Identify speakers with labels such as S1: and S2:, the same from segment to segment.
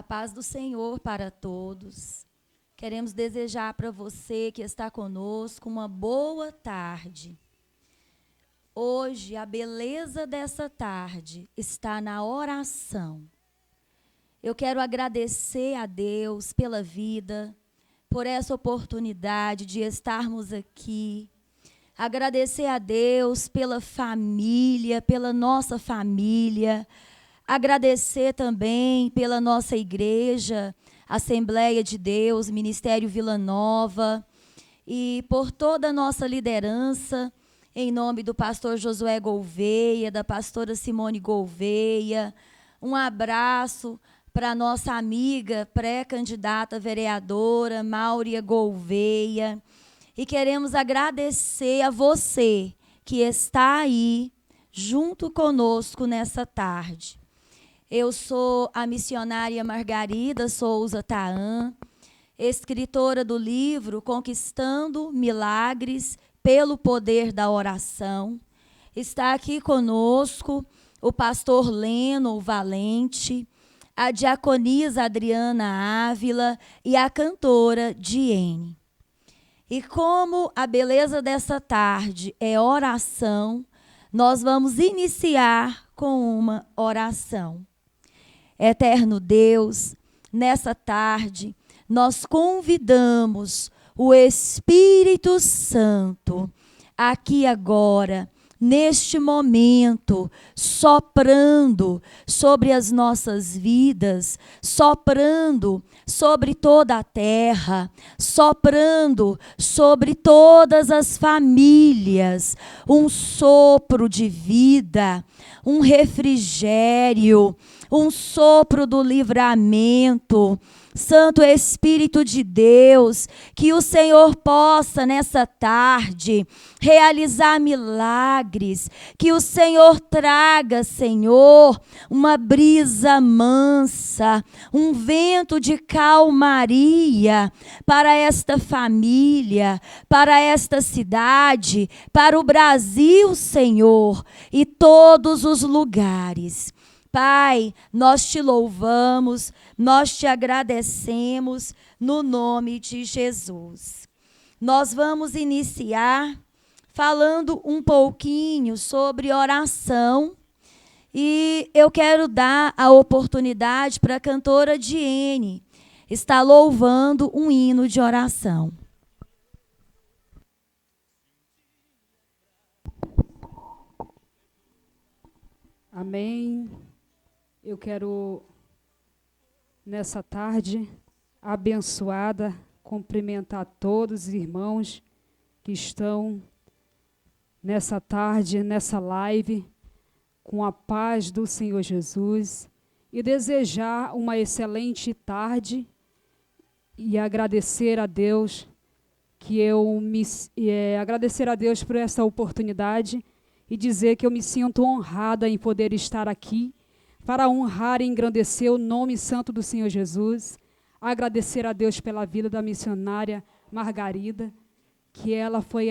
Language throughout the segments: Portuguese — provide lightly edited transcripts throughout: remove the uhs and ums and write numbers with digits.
S1: paz do Senhor para todos. Queremos desejar para você que está conosco uma boa tarde. Hoje, a beleza dessa tarde está na oração. Eu quero agradecer a Deus pela vida, por essa oportunidade de estarmos aqui. Agradecer a Deus pela família, pela nossa família. Agradecer também pela nossa igreja, Assembleia de Deus, Ministério Vila Nova, e por toda a nossa liderança, em nome do pastor Josué Gouveia, da pastora Simone Gouveia. Um abraço para a nossa amiga pré-candidata vereadora, Máuria Gouveia. E queremos agradecer a você que está aí junto conosco nessa tarde. Eu sou a missionária Margarida Souza Tahan, escritora do livro Conquistando Milagres pelo Poder da Oração. Está aqui conosco o pastor Leno Valente, a diaconisa Adriana Ávila e a cantora Diene. E como a beleza dessa tarde é oração, nós vamos iniciar com uma oração. Eterno Deus, nessa tarde, nós convidamos o Espírito Santo, aqui agora, neste momento, soprando sobre as nossas vidas, soprando sobre toda a terra, soprando sobre todas as famílias, um sopro de vida, um refrigério, um sopro do livramento. Santo Espírito de Deus, que o Senhor possa nessa tarde realizar milagres, que o Senhor traga, Senhor, uma brisa mansa, um vento de calmaria para esta família, para esta cidade, para o Brasil, Senhor, e todos os lugares. Pai, nós te louvamos, nós te agradecemos no nome de Jesus. Nós vamos iniciar falando um pouquinho sobre oração e eu quero dar a oportunidade para a cantora Diene estar louvando um hino de oração.
S2: Amém. Eu quero, nessa tarde abençoada, cumprimentar todos os irmãos que estão nessa tarde, nessa live, com a paz do Senhor Jesus, e desejar uma excelente tarde e agradecer a Deus agradecer a Deus por essa oportunidade e dizer que eu me sinto honrada em poder estar aqui para honrar e engrandecer o nome santo do Senhor Jesus, agradecer a Deus pela vida da missionária Margarida, que ela foi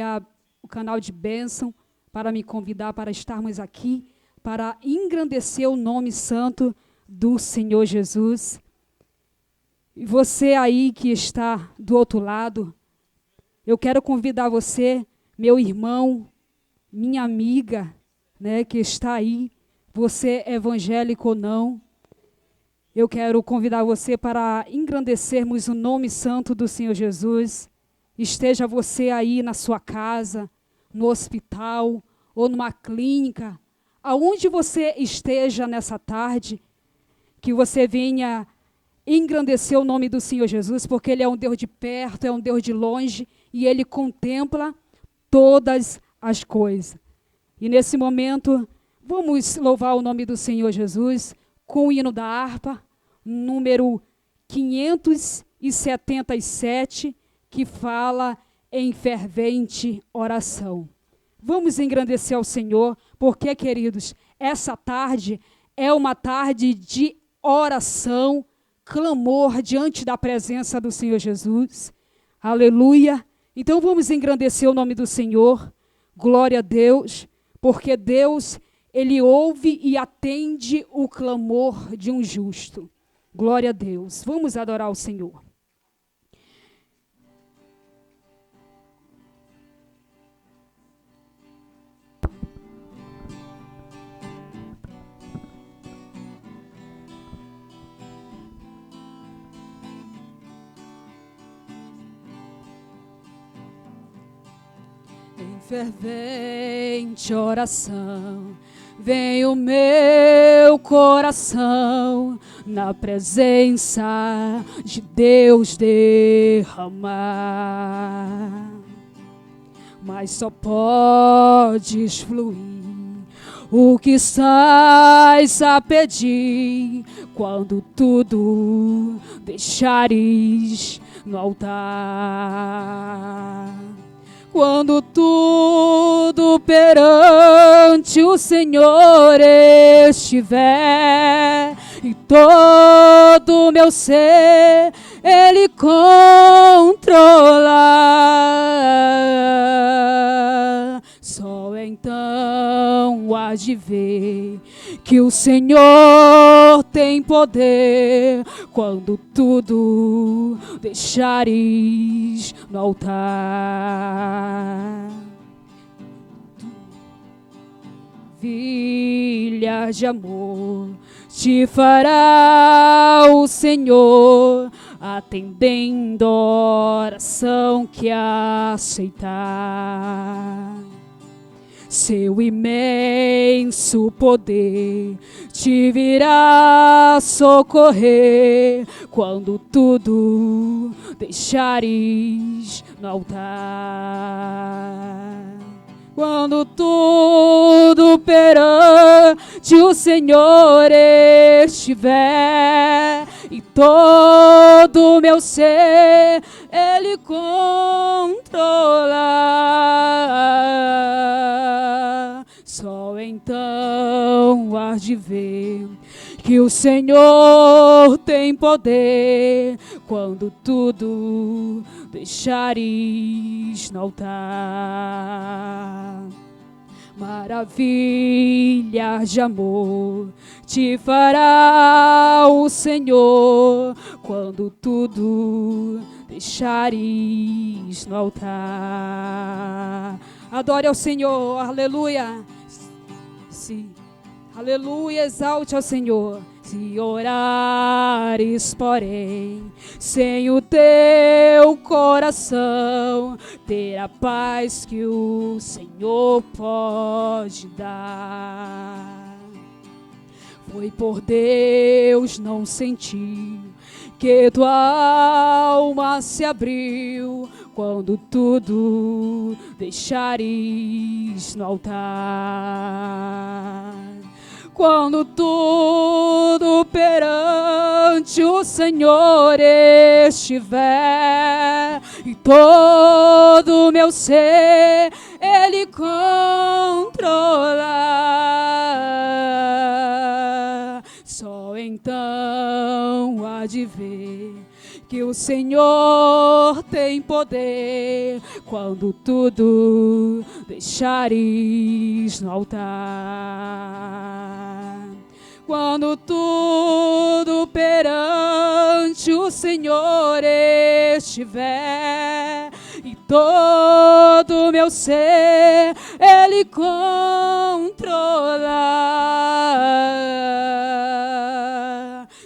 S2: o canal de bênção para me convidar para estarmos aqui, para engrandecer o nome santo do Senhor Jesus. E você aí que está do outro lado, eu quero convidar você, meu irmão, minha amiga, né, que está aí, você evangélico ou não, eu quero convidar você para engrandecermos o nome santo do Senhor Jesus. Esteja você aí na sua casa, no hospital ou numa clínica, aonde você esteja nessa tarde, que você venha engrandecer o nome do Senhor Jesus, porque Ele é um Deus de perto, é um Deus de longe, e Ele contempla todas as coisas. E nesse momento, vamos louvar o nome do Senhor Jesus com o hino da harpa, número 577, que fala em fervente oração. Vamos engrandecer ao Senhor, porque, queridos, essa tarde é uma tarde de oração, clamor diante da presença do Senhor Jesus. Aleluia! Então vamos engrandecer o nome do Senhor. Glória a Deus, porque Deus, Ele ouve e atende o clamor de um justo. Glória a Deus. Vamos adorar o Senhor. Em fervente oração, vem o meu coração na presença de Deus derramar. Mas só podes fluir o que estás a pedir quando tudo deixares no altar. Quando tudo perante o Senhor estiver e todo meu ser Ele controlar, só então há de ver que o Senhor tem poder quando tudo deixares no altar. Maravilhas de amor te fará o Senhor, atendendo a oração que aceitar. Seu imenso poder te virá socorrer quando tudo deixares no altar. Quando tudo perante o Senhor estiver e todo meu ser Ele controlar, só então há de ver que o Senhor tem poder quando tudo deixares no altar. Maravilhas de amor te fará o Senhor quando tudo deixares no altar. Adore ao Senhor, aleluia. Sim. Aleluia, exalte ao Senhor. Se orares, porém, sem o teu coração, ter a paz que o Senhor pode dar. Foi por Deus não sentir que tua alma se abriu quando tudo deixares no altar. Quando tudo perante o Senhor estiver e todo meu ser Ele controlar, só então há de ver que o Senhor tem poder quando tudo deixares no altar. Quando tudo perante o Senhor estiver e todo meu ser Ele controlar,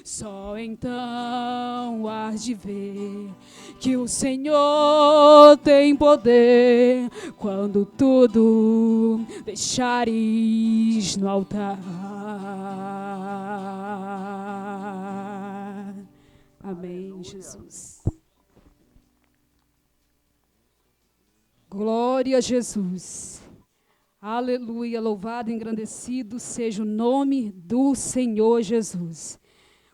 S2: só então há de ver que o Senhor tem poder quando tudo deixares no altar. Amém, Jesus. Glória a Jesus. Aleluia, louvado e engrandecido seja o nome do Senhor Jesus.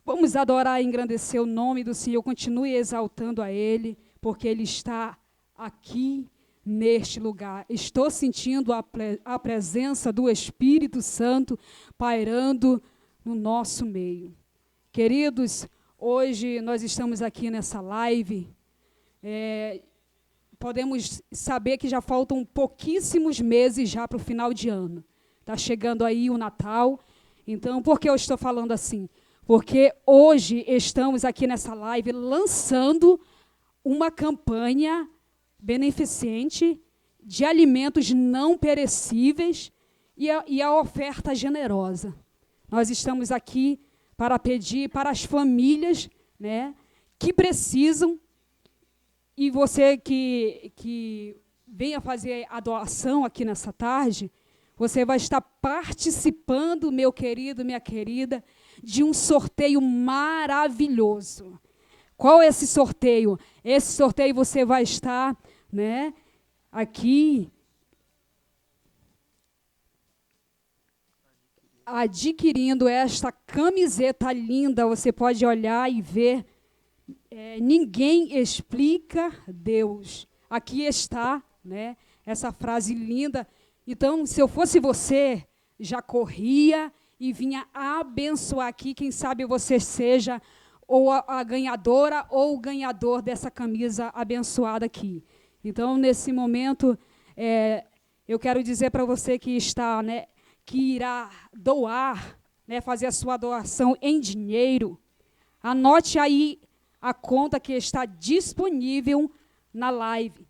S2: Vamos adorar e engrandecer o nome do Senhor, continue exaltando a Ele, porque Ele está aqui neste lugar. Estou sentindo a presença do Espírito Santo pairando no nosso meio. Queridos, hoje nós estamos aqui nessa live, podemos saber que já faltam pouquíssimos meses já para o final de ano. Está chegando aí o Natal. Então, por que eu estou falando assim? porque hoje estamos aqui nessa live lançando uma campanha beneficente de alimentos não perecíveis e a oferta generosa. Nós estamos aqui para pedir para as famílias, né, que precisam, e você que venha fazer a doação aqui nessa tarde, você vai estar participando, meu querido, minha querida, de um sorteio maravilhoso. Qual é esse sorteio? Esse sorteio você vai estar, né, aqui adquirindo esta camiseta linda. Você pode olhar e ver. Ninguém explica Deus. Aqui está, né, essa frase linda. Então, se eu fosse você, já corria e vinha abençoar aqui. Quem sabe você seja ou a ganhadora ou o ganhador dessa camisa abençoada aqui. Então, nesse momento, eu quero dizer para você que está, né, que irá doar, né, fazer a sua doação em dinheiro. Anote aí a conta que está disponível na live.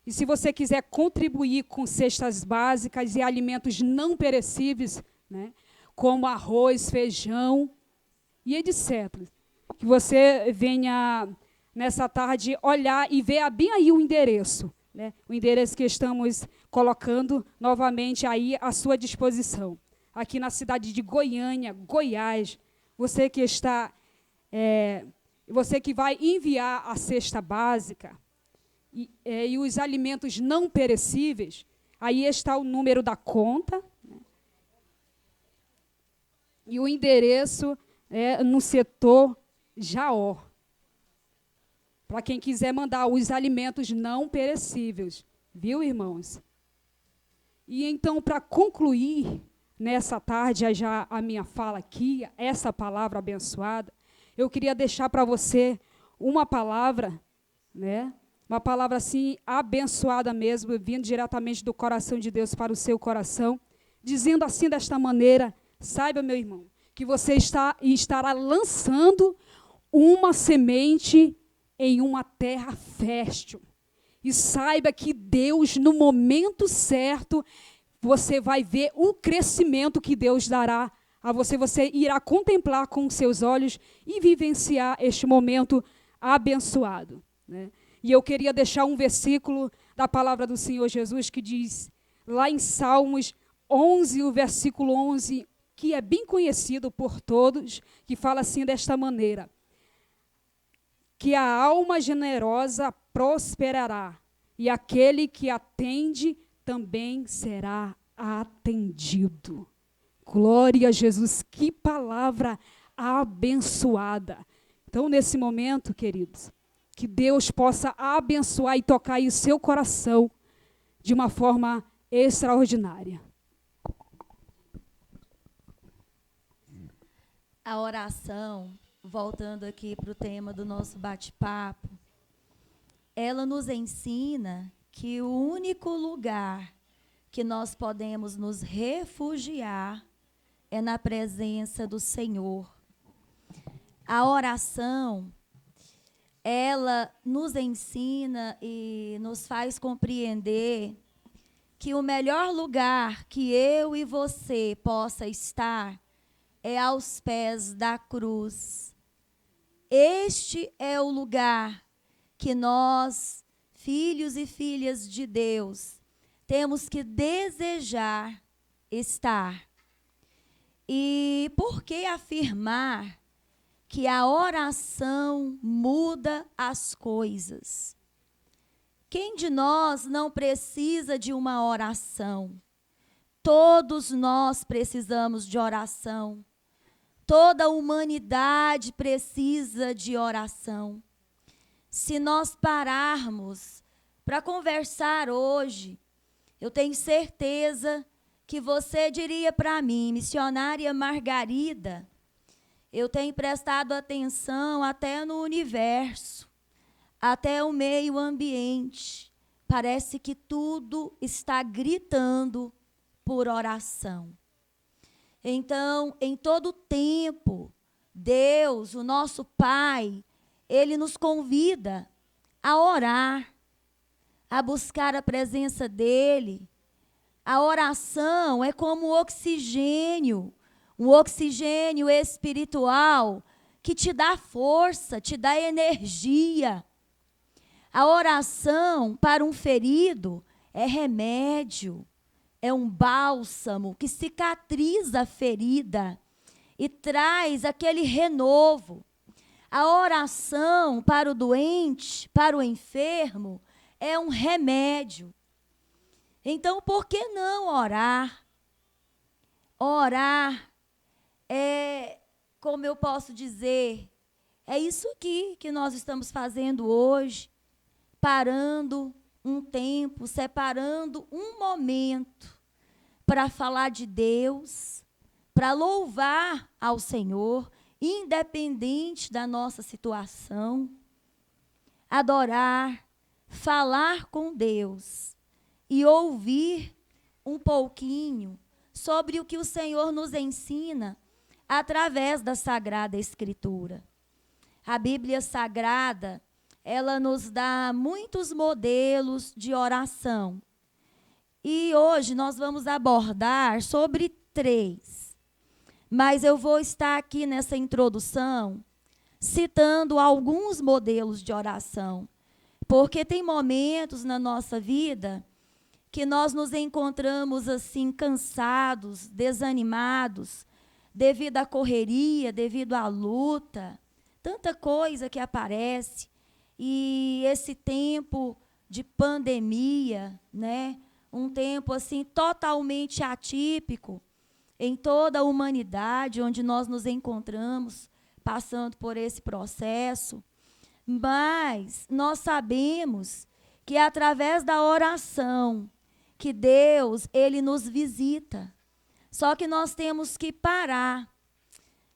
S2: E se você quiser contribuir com cestas básicas e alimentos não perecíveis, né, como arroz, feijão e etc., que você venha nessa tarde olhar e ver bem aí o endereço, né, o endereço que estamos colocando novamente aí à sua disposição. Aqui na cidade de Goiânia, Goiás, você que está, você que vai enviar a cesta básica, e os alimentos não perecíveis, aí está o número da conta, né, e o endereço no setor Jaó, para quem quiser mandar os alimentos não perecíveis, viu, irmãos? E então, para concluir nessa tarde já a minha fala aqui, essa palavra abençoada, eu queria deixar para você uma palavra, né? Uma palavra assim, abençoada mesmo, vindo diretamente do coração de Deus para o seu coração, dizendo assim desta maneira: saiba, meu irmão, que você estará lançando uma semente em uma terra fértil. E saiba que Deus, no momento certo, você vai ver o crescimento que Deus dará a você. Você irá contemplar com os seus olhos e vivenciar este momento abençoado, né? E eu queria deixar um versículo da palavra do Senhor Jesus que diz, lá em Salmos 11, o versículo 11, que é bem conhecido por todos, que fala assim desta maneira: que a alma generosa prosperará, e aquele que atende também será atendido. Glória a Jesus, que palavra abençoada. Então, nesse momento, queridos, que Deus possa abençoar e tocar aí o seu coração de uma forma extraordinária.
S1: A oração, voltando aqui para o tema do nosso bate-papo, ela nos ensina que o único lugar que nós podemos nos refugiar é na presença do Senhor. A oração, ela nos ensina e nos faz compreender que o melhor lugar que eu e você possa estar é aos pés da cruz. Este é o lugar que nós, filhos e filhas de Deus, temos que desejar estar. E por que afirmar que a oração muda as coisas? Quem de nós não precisa de uma oração? Todos nós precisamos de oração. Toda a humanidade precisa de oração. Se nós pararmos para conversar hoje, eu tenho certeza que você diria para mim, missionária Margarida, eu tenho prestado atenção até no universo, até o meio ambiente. Parece que tudo está gritando por oração. Então, em todo tempo, Deus, o nosso Pai, Ele nos convida a orar, a buscar a presença dEle. A oração é como oxigênio, um oxigênio espiritual que te dá força, te dá energia. A oração para um ferido é remédio, é um bálsamo que cicatriza a ferida e traz aquele renovo. A oração para o doente, para o enfermo, é um remédio. Então, por que não orar? Orar é, como eu posso dizer, é isso aqui que nós estamos fazendo hoje, parando um tempo, separando um momento para falar de Deus, para louvar ao Senhor, independente da nossa situação, adorar, falar com Deus e ouvir um pouquinho sobre o que o Senhor nos ensina através da Sagrada Escritura. A Bíblia Sagrada, ela nos dá muitos modelos de oração. E hoje nós vamos abordar sobre 3. Mas eu vou estar aqui nessa introdução citando alguns modelos de oração. Porque tem momentos na nossa vida que nós nos encontramos assim cansados, desanimados, devido à correria, devido à luta, tanta coisa que aparece. E esse tempo de pandemia, né, um tempo assim totalmente atípico em toda a humanidade, onde nós nos encontramos passando por esse processo. Mas nós sabemos que é através da oração que Deus, Ele nos visita. Só que nós temos que parar.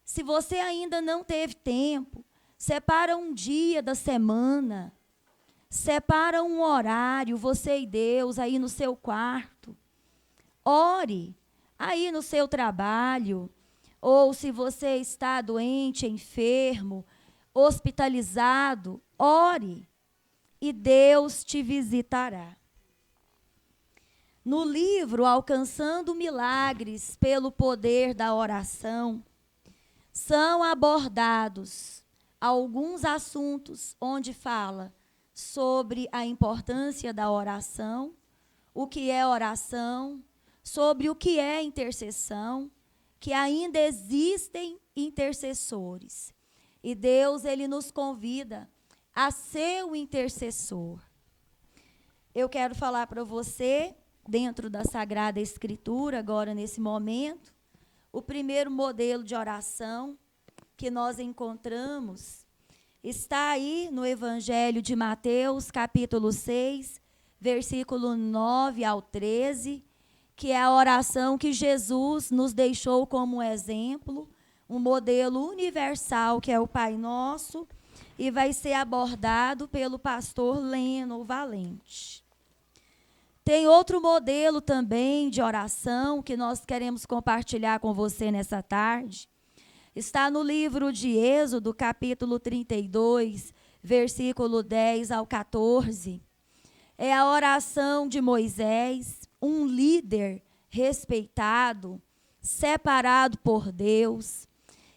S1: Se você ainda não teve tempo, separa um dia da semana, separa um horário, você e Deus, aí no seu quarto. Ore aí no seu trabalho, ou se você está doente, enfermo, hospitalizado, ore e Deus te visitará. No livro Alcançando Milagres pelo Poder da Oração, são abordados alguns assuntos onde fala sobre a importância da oração, o que é oração, sobre o que é intercessão, que ainda existem intercessores. E Deus, Ele nos convida a ser o intercessor. Eu quero falar para você, dentro da Sagrada Escritura, agora nesse momento, o primeiro modelo de oração que nós encontramos está aí no Evangelho de Mateus, capítulo 6, versículo 9 ao 13, que é a oração que Jesus nos deixou como exemplo, um modelo universal, que é o Pai Nosso, e vai ser abordado pelo pastor Leno Valente. Tem outro modelo também de oração que nós queremos compartilhar com você nessa tarde. Está no livro de Êxodo, capítulo 32, versículo 10 ao 14. É a oração de Moisés, um líder respeitado, separado por Deus,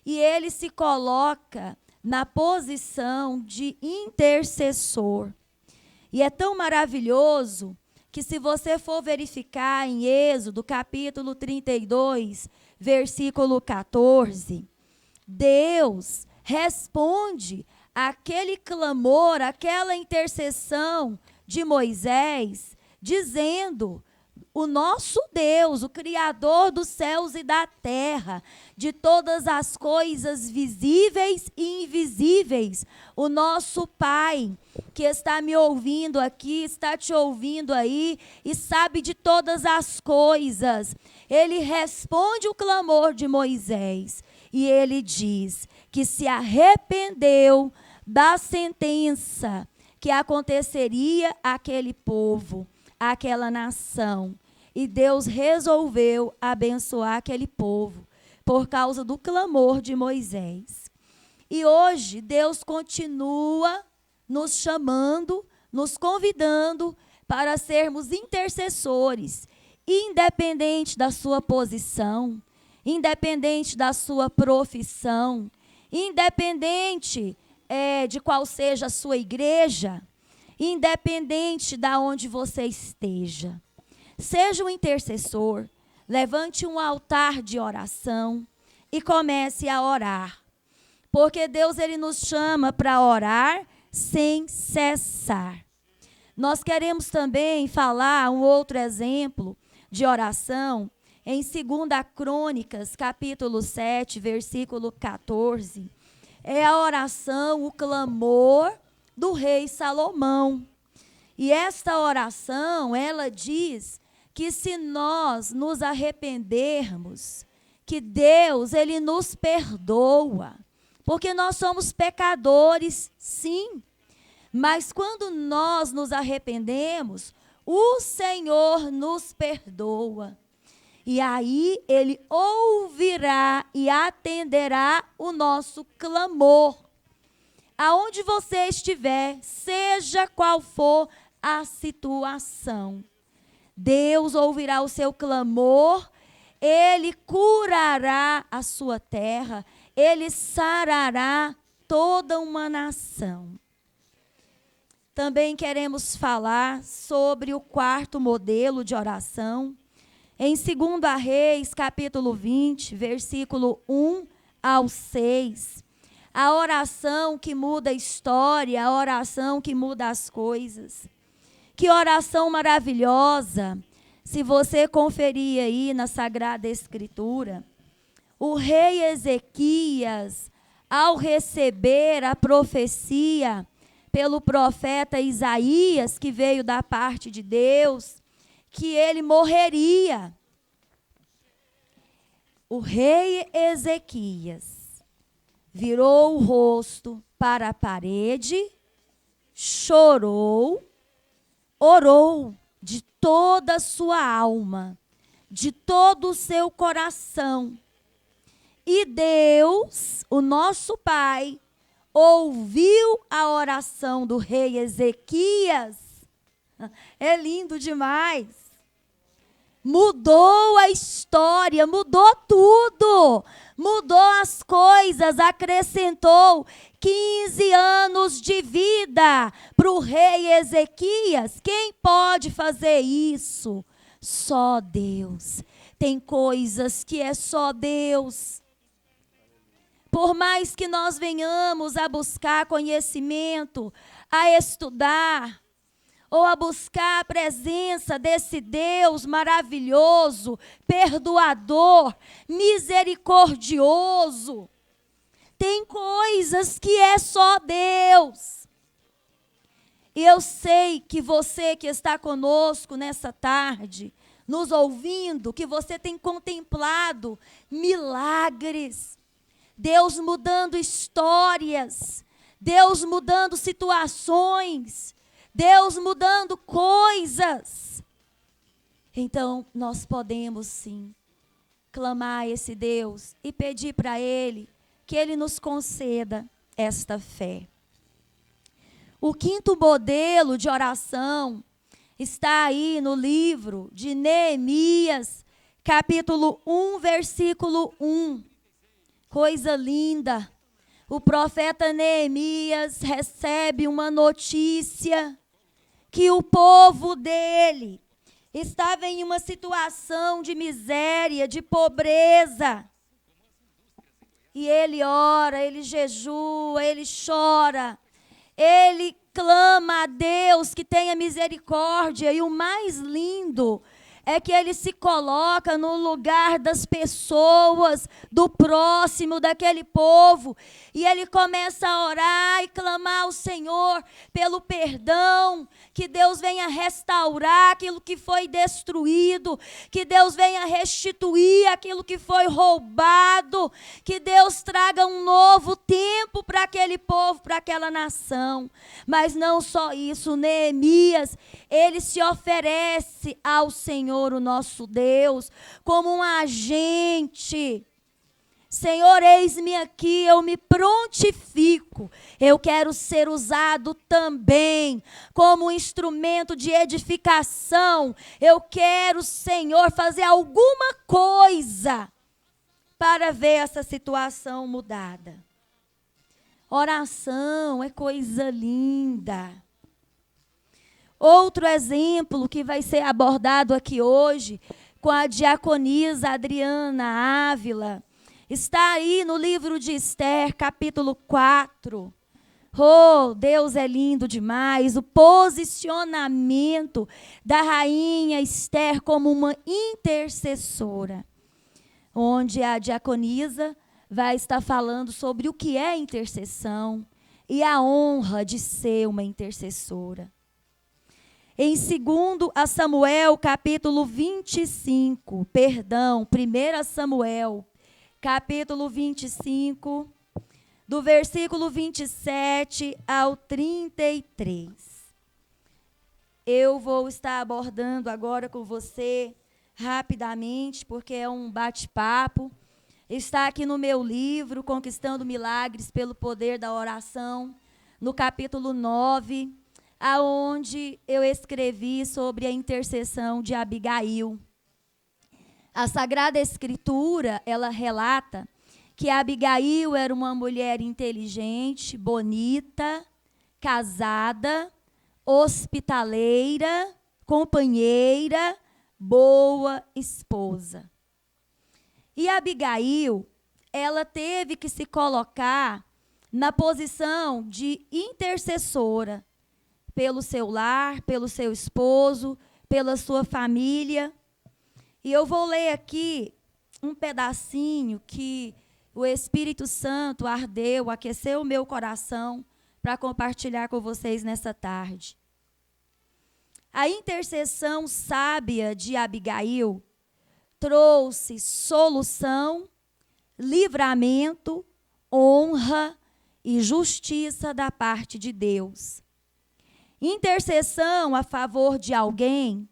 S1: e ele se coloca na posição de intercessor. E é tão maravilhoso que, se você for verificar em Êxodo, capítulo 32, versículo 14, Deus responde àquele clamor, àquela intercessão de Moisés, dizendo: o nosso Deus, o Criador dos céus e da terra, de todas as coisas visíveis e invisíveis, o nosso Pai, que está me ouvindo aqui, está te ouvindo aí e sabe de todas as coisas, ele responde o clamor de Moisés e ele diz que se arrependeu da sentença que aconteceria àquele povo, àquela nação. E Deus resolveu abençoar aquele povo por causa do clamor de Moisés. E hoje Deus continua nos chamando, nos convidando para sermos intercessores, independente da sua posição, independente da sua profissão, independente de qual seja a sua igreja, independente de onde você esteja. Seja um intercessor, levante um altar de oração e comece a orar. Porque Deus ele nos chama para orar sem cessar. Nós queremos também falar um outro exemplo de oração em 2 Crônicas, capítulo 7, versículo 14. É a oração, o clamor do rei Salomão. E esta oração, ela diz que se nós nos arrependermos, que Deus, ele nos perdoa. Porque nós somos pecadores, sim. Mas quando nós nos arrependemos, o Senhor nos perdoa. E aí ele ouvirá e atenderá o nosso clamor. Aonde você estiver, seja qual for a situação, Deus ouvirá o seu clamor, ele curará a sua terra, ele sarará toda uma nação. Também queremos falar sobre o quarto modelo de oração. Em 2 Reis, capítulo 20, versículo 1 ao 6. A oração que muda a história, a oração que muda as coisas. Que oração maravilhosa! Se você conferir aí na Sagrada Escritura, o rei Ezequias, ao receber a profecia pelo profeta Isaías, que veio da parte de Deus, que ele morreria. O rei Ezequias virou o rosto para a parede, chorou, orou de toda a sua alma, de todo o seu coração. E Deus, o nosso Pai, ouviu a oração do rei Ezequias. É lindo demais. Mudou a história, mudou tudo. Mudou as coisas, acrescentou 15 anos de vida para o rei Ezequias. Quem pode fazer isso? Só Deus. Tem coisas que é só Deus. Por mais que nós venhamos a buscar conhecimento, a estudar, ou a buscar a presença desse Deus maravilhoso, perdoador, misericordioso, tem coisas que é só Deus. E eu sei que você que está conosco nessa tarde, nos ouvindo, que você tem contemplado milagres, Deus mudando histórias, Deus mudando situações, Deus mudando coisas. Então, nós podemos sim clamar a esse Deus e pedir para Ele que Ele nos conceda esta fé. O quinto modelo de oração está aí no livro de Neemias, capítulo 1, versículo 1. Coisa linda. O profeta Neemias recebe uma notícia que o povo dele estava em uma situação de miséria, de pobreza. E ele ora, ele jejua, ele chora, ele clama a Deus que tenha misericórdia. E o mais lindo é que ele se coloca no lugar das pessoas, do próximo, daquele povo. E ele começa a orar e clamar ao Senhor pelo perdão, que Deus venha restaurar aquilo que foi destruído, que Deus venha restituir aquilo que foi roubado, que Deus traga um novo tempo para aquele povo, para aquela nação. Mas não só isso, Neemias, ele se oferece ao Senhor, o nosso Deus, como um agente. Senhor, eis-me aqui, eu me prontifico. Eu quero ser usado também como instrumento de edificação. Eu quero, Senhor, fazer alguma coisa para ver essa situação mudada. Oração é coisa linda. Outro exemplo que vai ser abordado aqui hoje com a diaconisa Adriana Ávila. Está aí no livro de Esther, capítulo 4. Oh, Deus é lindo demais. O posicionamento da rainha Esther como uma intercessora. Onde a diaconisa vai estar falando sobre o que é intercessão e a honra de ser uma intercessora. Em 2 Samuel, capítulo 25, 1 Samuel, capítulo 25, do versículo 27 ao 33. Eu vou estar abordando agora com você rapidamente, porque é um bate-papo. Está aqui no meu livro, Conquistando Milagres pelo Poder da Oração, no capítulo 9, aonde eu escrevi sobre a intercessão de Abigail. A Sagrada Escritura, ela relata que Abigail era uma mulher inteligente, bonita, casada, hospitaleira, companheira, boa esposa. E Abigail, ela teve que se colocar na posição de intercessora pelo seu lar, pelo seu esposo, pela sua família. E eu vou ler aqui um pedacinho que o Espírito Santo ardeu, aqueceu o meu coração para compartilhar com vocês nessa tarde. A intercessão sábia de Abigail trouxe solução, livramento, honra e justiça da parte de Deus. Intercessão a favor de alguém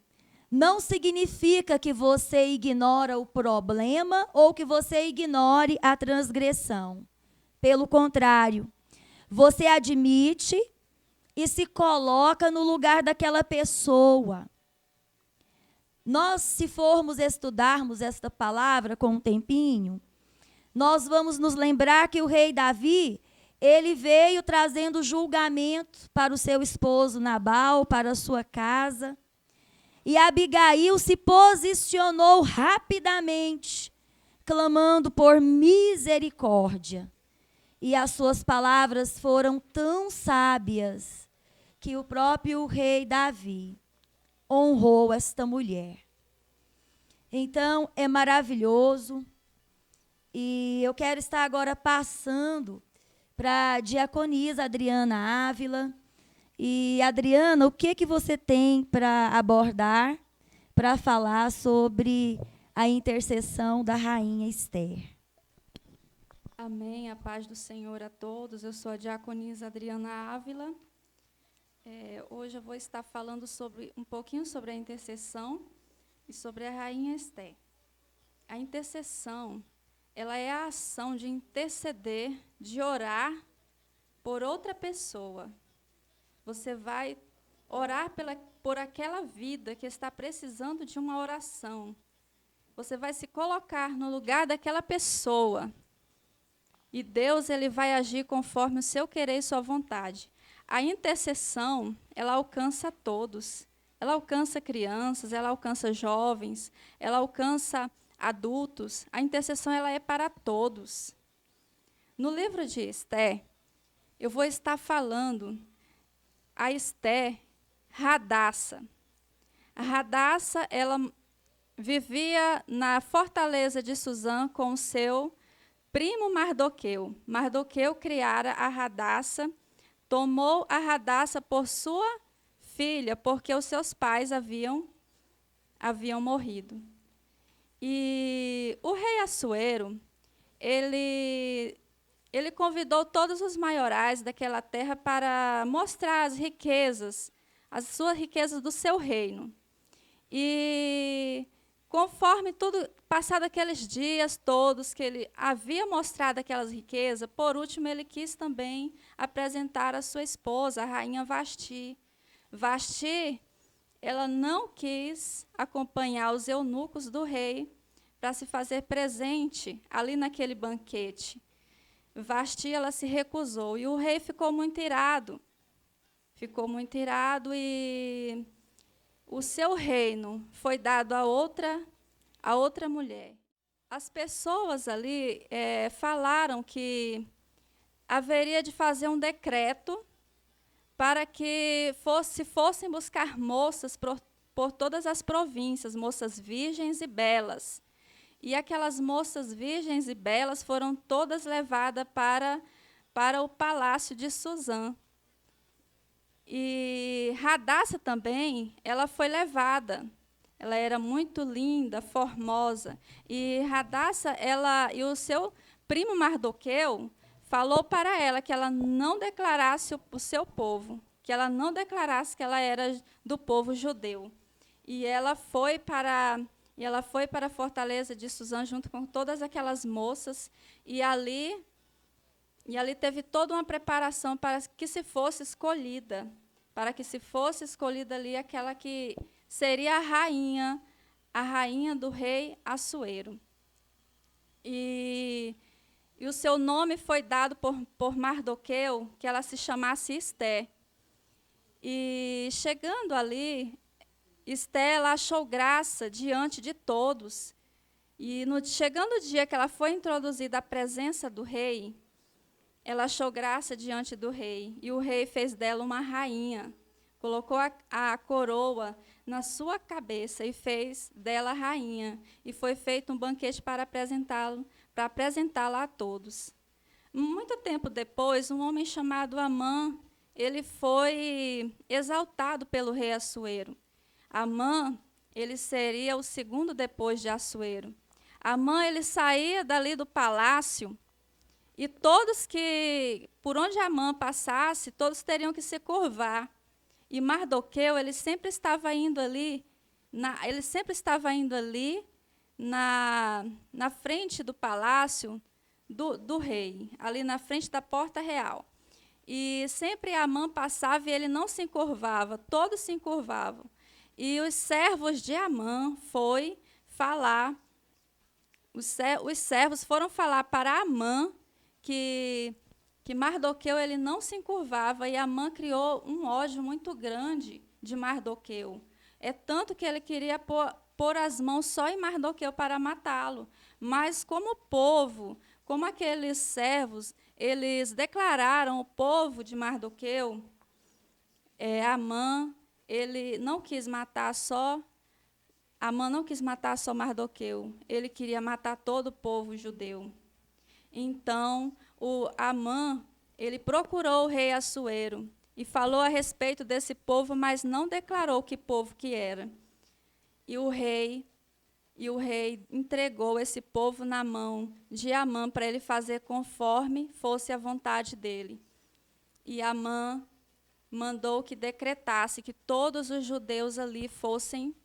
S1: não significa que você ignora o problema ou que você ignore a transgressão. Pelo contrário, você admite e se coloca no lugar daquela pessoa. Nós, se formos estudarmos esta palavra com um tempinho, nós vamos nos lembrar que o rei Davi, ele veio trazendo julgamento para o seu esposo Nabal, para a sua casa. E Abigail se posicionou rapidamente, clamando por misericórdia. E as suas palavras foram tão sábias que o próprio rei Davi honrou esta mulher. Então, é maravilhoso. E eu quero estar agora passando para a diaconisa Adriana Ávila. E, Adriana, o que você tem para abordar, para falar sobre a intercessão da rainha Esther?
S3: Amém. A paz do Senhor a todos. Eu sou a diaconisa Adriana Ávila. Hoje eu vou estar falando um pouquinho sobre a intercessão e sobre a rainha Esther. A intercessão, ela é a ação de interceder, de orar por outra pessoa. Você vai orar por aquela vida que está precisando de uma oração. Você vai se colocar no lugar daquela pessoa. E Deus, ele vai agir conforme o seu querer e sua vontade. A intercessão, ela alcança todos. Ela alcança crianças, ela alcança jovens, ela alcança adultos. A intercessão, ela é para todos. No livro de Esther, eu vou estar falando a Esther Radassa. A Radassa, ela vivia na fortaleza de Suzã com o seu primo Mardoqueu. Mardoqueu criara a Radassa, tomou a Radassa por sua filha, porque os seus pais haviam morrido. E o rei Assuero, ele convidou todos os maiorais daquela terra para mostrar as suas riquezas do seu reino. E conforme tudo, passado aqueles dias todos que ele havia mostrado aquelas riquezas, por último ele quis também apresentar a sua esposa, a rainha Vasti. Vasti, ela não quis acompanhar os eunucos do rei para se fazer presente ali naquele banquete. Vasti, ela se recusou, e o rei ficou muito irado. Ficou muito irado, e o seu reino foi dado a outra mulher. As pessoas ali falaram que haveria de fazer um decreto para que fossem buscar moças por todas as províncias, moças virgens e belas. E aquelas moças virgens e belas foram todas levadas para o palácio de Suzã. E Radassa também, ela foi levada. Ela era muito linda, formosa. E Radassa, e o seu primo Mardoqueu falou para ela que ela não declarasse o seu povo, que ela não declarasse que ela era do povo judeu. E ela foi para a fortaleza de Suzã junto com todas aquelas moças, e ali teve toda uma preparação para que se fosse escolhida ali aquela que seria a rainha do rei Assuero. E o seu nome foi dado por Mardoqueu, que ela se chamasse Esté. E chegando ali, Esté, ela achou graça diante de todos. E chegando o dia que ela foi introduzida à presença do rei, ela achou graça diante do rei. E o rei fez dela uma rainha. Colocou a coroa na sua cabeça e fez dela rainha. E foi feito um banquete para apresentá-la a todos. Muito tempo depois, um homem chamado Amã, ele foi exaltado pelo rei Assuero. Amã, ele seria o segundo depois de Assuero. Amã, ele saía dali do palácio, e todos que, por onde Amã passasse, todos teriam que se curvar. E Mardoqueu, ele sempre estava indo ali na frente do palácio do rei, ali na frente da porta real. E sempre Amã passava e ele não se encurvava, todos se encurvavam. E os servos de Amã os servos foram falar para Amã que Mardoqueu ele não se encurvava, e Amã criou um ódio muito grande de Mardoqueu. É tanto que ele queria pôr as mãos só em Mardoqueu para matá-lo. Mas como aqueles servos, eles declararam o povo de Mardoqueu, Amã não quis matar só Mardoqueu, ele queria matar todo o povo judeu. Então, Amã, ele procurou o rei Assuero e falou a respeito desse povo, mas não declarou que povo que era. E o rei entregou esse povo na mão de Amã para ele fazer conforme fosse a vontade dele. E Amã mandou que decretasse que todos os judeus ali fossem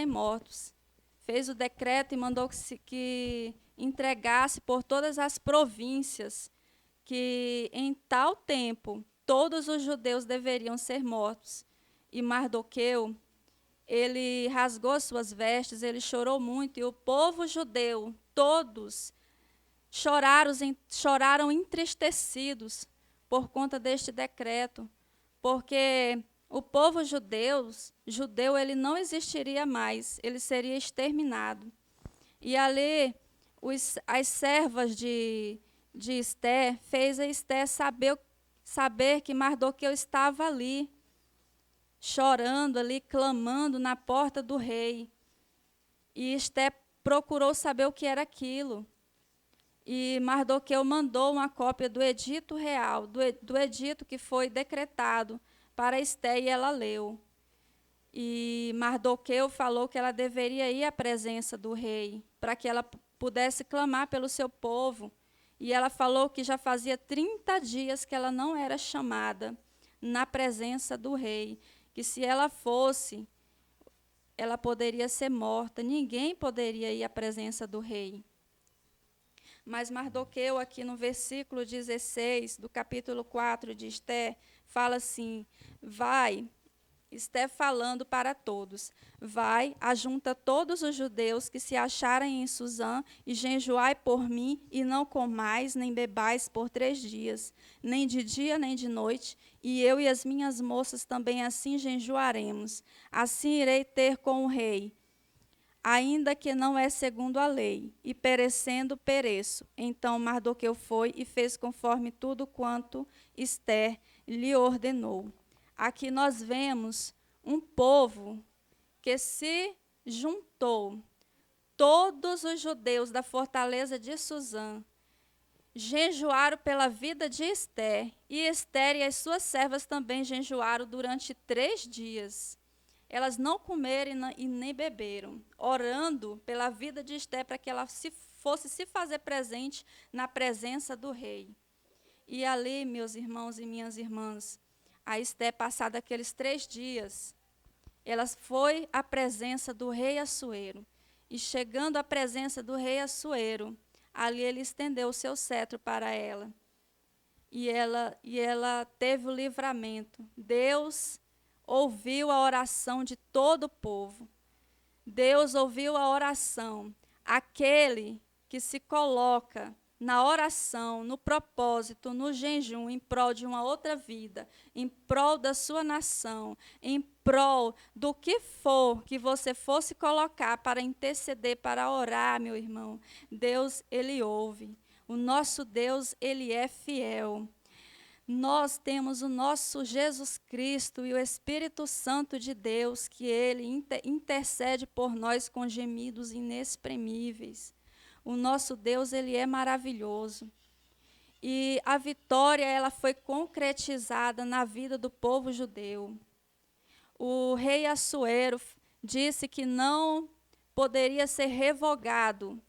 S3: mortos. Fez o decreto e mandou que entregasse por todas as províncias que, em tal tempo, todos os judeus deveriam ser mortos. E Mardoqueu, ele rasgou suas vestes, ele chorou muito, e o povo judeu, todos, choraram entristecidos por conta deste decreto, porque o povo judeu, ele não existiria mais, ele seria exterminado. E ali, as servas de Esté fez a Esté saber que Mardoqueu estava ali, chorando ali, clamando na porta do rei. E Esté procurou saber o que era aquilo. E Mardoqueu mandou uma cópia do edito real, do edito que foi decretado para Esté, e ela leu. E Mardoqueu falou que ela deveria ir à presença do rei, para que ela pudesse clamar pelo seu povo. E ela falou que já fazia 30 dias que ela não era chamada na presença do rei, que se ela fosse, ela poderia ser morta, ninguém poderia ir à presença do rei. Mas Mardoqueu, aqui no versículo 16 do capítulo 4 de Esté, fala assim: vai, Esté falando para todos, vai, ajunta todos os judeus que se acharem em Suzã, e jejuai por mim, e não comais, nem bebais por 3 dias, nem de dia, nem de noite, e eu e as minhas moças também assim jejuaremos. Assim irei ter com o rei, ainda que não é segundo a lei, e perecendo, pereço. Então Mardoqueu foi e fez conforme tudo quanto Ester lhe ordenou. Aqui nós vemos um povo que se juntou, todos os judeus da fortaleza de Suzã, jejuaram pela vida de Ester, e Ester e as suas servas também jejuaram durante 3 dias. Elas não comeram e nem beberam, orando pela vida de Ester para que ela fosse se fazer presente na presença do rei. E ali, meus irmãos e minhas irmãs, a Ester, passado aqueles 3 dias, ela foi à presença do rei Assuero. E chegando à presença do rei Assuero, ali ele estendeu o seu cetro para ela. E ela teve o livramento. Deus ouviu a oração de todo o povo. Deus ouviu a oração. Aquele que se coloca na oração, no propósito, no jejum, em prol de uma outra vida, em prol da sua nação, em prol do que for que você fosse colocar para interceder, para orar, meu irmão, Deus, ele ouve. O nosso Deus, ele é fiel. Nós temos o nosso Jesus Cristo e o Espírito Santo de Deus, que ele intercede por nós com gemidos inexprimíveis. O nosso Deus, ele é maravilhoso. E a vitória, ela foi concretizada na vida do povo judeu. O rei Assuero disse que não poderia ser revogado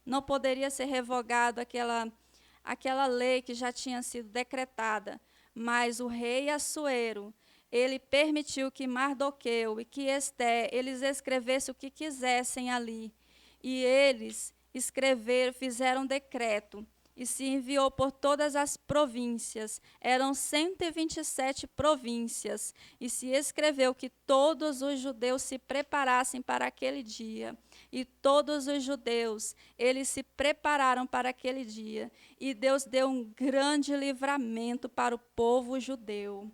S3: aquela lei que já tinha sido decretada. Mas o rei Assuero, ele permitiu que Mardoqueu e que Ester, eles escrevessem o que quisessem ali. E eles escreveram, fizeram um decreto, e se enviou por todas as províncias. Eram 127 províncias, e se escreveu que todos os judeus se preparassem para aquele dia. E todos os judeus, eles se prepararam para aquele dia. E Deus deu um grande livramento para o povo judeu.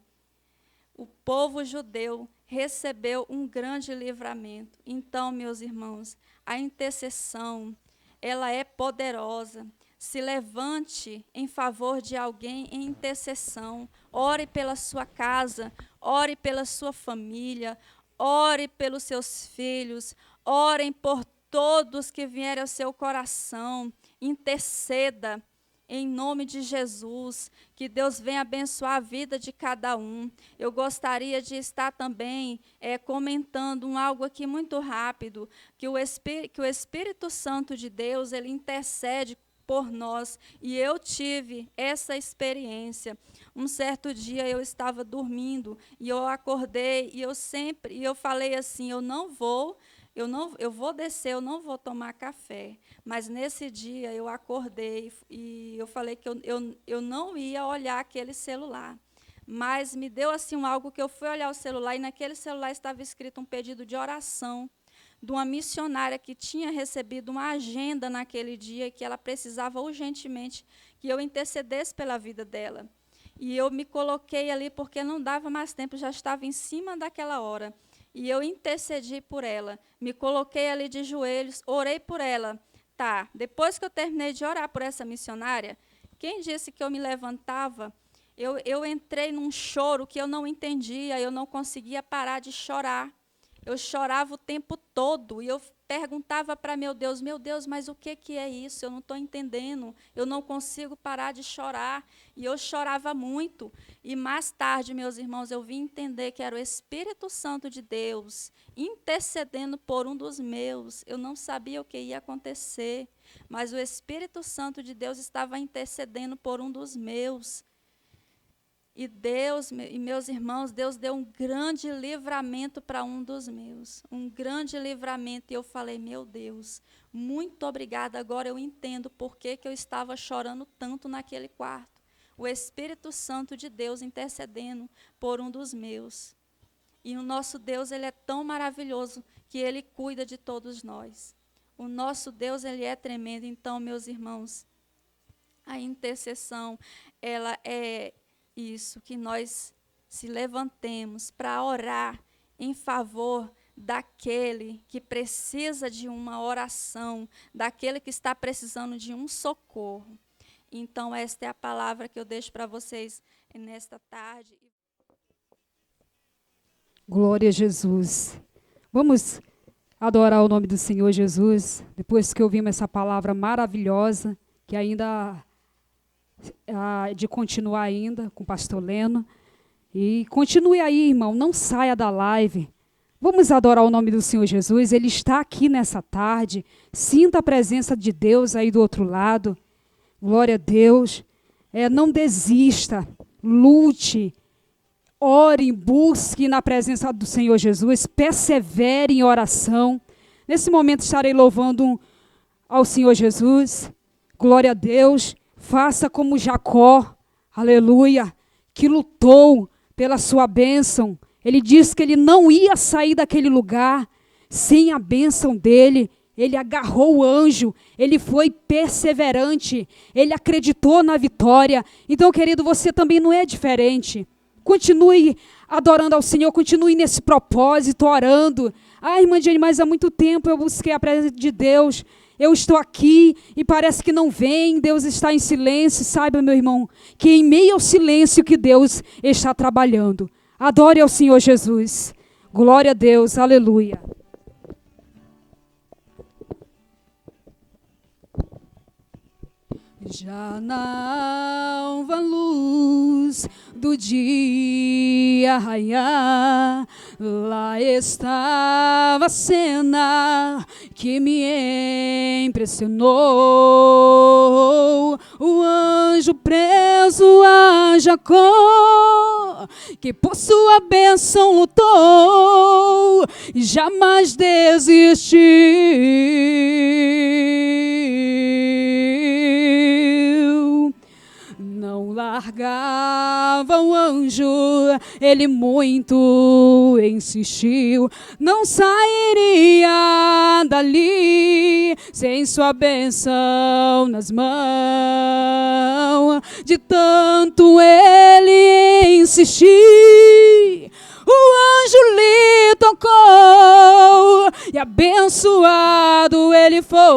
S3: O povo judeu recebeu um grande livramento. Então, meus irmãos, a intercessão, ela é poderosa. Se levante em favor de alguém em intercessão. Ore pela sua casa, ore pela sua família, ore pelos seus filhos, orem por todos que vierem ao seu coração. Interceda em nome de Jesus, que Deus venha abençoar a vida de cada um. Eu gostaria de estar também comentando algo aqui muito rápido, que o Espírito Santo de Deus, ele intercede por nós, e eu tive essa experiência. Um certo dia eu estava dormindo, e eu acordei, e eu falei assim, eu vou descer, eu não vou tomar café. Mas nesse dia eu acordei e eu falei que eu não ia olhar aquele celular. Mas me deu assim algo que eu fui olhar o celular, e naquele celular estava escrito um pedido de oração de uma missionária que tinha recebido uma agenda naquele dia, que ela precisava urgentemente que eu intercedesse pela vida dela. E eu me coloquei ali porque não dava mais tempo, já estava em cima daquela hora. E eu intercedi por ela, me coloquei ali de joelhos, orei por ela. Tá, depois que eu terminei de orar por essa missionária, quem disse que eu me levantava, eu entrei num choro que eu não entendia, eu não conseguia parar de chorar. Eu chorava o tempo todo, e eu perguntava para meu Deus, mas o que é isso? Eu não estou entendendo, eu não consigo parar de chorar. E eu chorava muito. E mais tarde, meus irmãos, eu vim entender que era o Espírito Santo de Deus intercedendo por um dos meus. Eu não sabia o que ia acontecer, mas o Espírito Santo de Deus estava intercedendo por um dos meus. E Deus, e meus irmãos, Deus deu um grande livramento para um dos meus. Um grande livramento. E eu falei, meu Deus, muito obrigada. Agora eu entendo por que eu estava chorando tanto naquele quarto. O Espírito Santo de Deus intercedendo por um dos meus. E o nosso Deus, ele é tão maravilhoso que ele cuida de todos nós. O nosso Deus, ele é tremendo. Então, meus irmãos, a intercessão, ela é isso, que nós se levantemos para orar em favor daquele que precisa de uma oração, daquele que está precisando de um socorro. Então, esta é a palavra que eu deixo para vocês nesta tarde.
S2: Glória a Jesus. Vamos adorar o nome do Senhor Jesus, depois que ouvimos essa palavra maravilhosa, que ainda de continuar ainda com o pastor Leno. E continue aí, irmão, não saia da live. Vamos adorar o nome do Senhor Jesus, ele está aqui nessa tarde. Sinta a presença de Deus aí do outro lado. Glória a Deus. Não desista, lute, ore, busque na presença do Senhor Jesus, persevere em oração. Nesse momento estarei louvando ao Senhor Jesus. Glória a Deus. Faça como Jacó, aleluia, que lutou pela sua bênção. Ele disse que ele não ia sair daquele lugar sem a bênção dele. Ele agarrou o anjo, ele foi perseverante, ele acreditou na vitória. Então, querido, você também não é diferente. Continue adorando ao Senhor, continue nesse propósito, orando. Irmã Jenny, mas há muito tempo eu busquei a presença de Deus. Eu estou aqui e parece que não vem, Deus está em silêncio. Saiba, meu irmão, que em meio ao silêncio que Deus está trabalhando. Adore ao Senhor Jesus. Glória a Deus, aleluia. Já na alva luz do dia raiar, lá estava a cena que me impressionou. O anjo preso a Jacó, que por sua bênção lutou e jamais desistiu. Não largava o anjo, ele muito insistiu. Não sairia dali sem sua bênção nas mãos. De tanto ele insistir, o anjo lhe tocou e abençoado ele foi.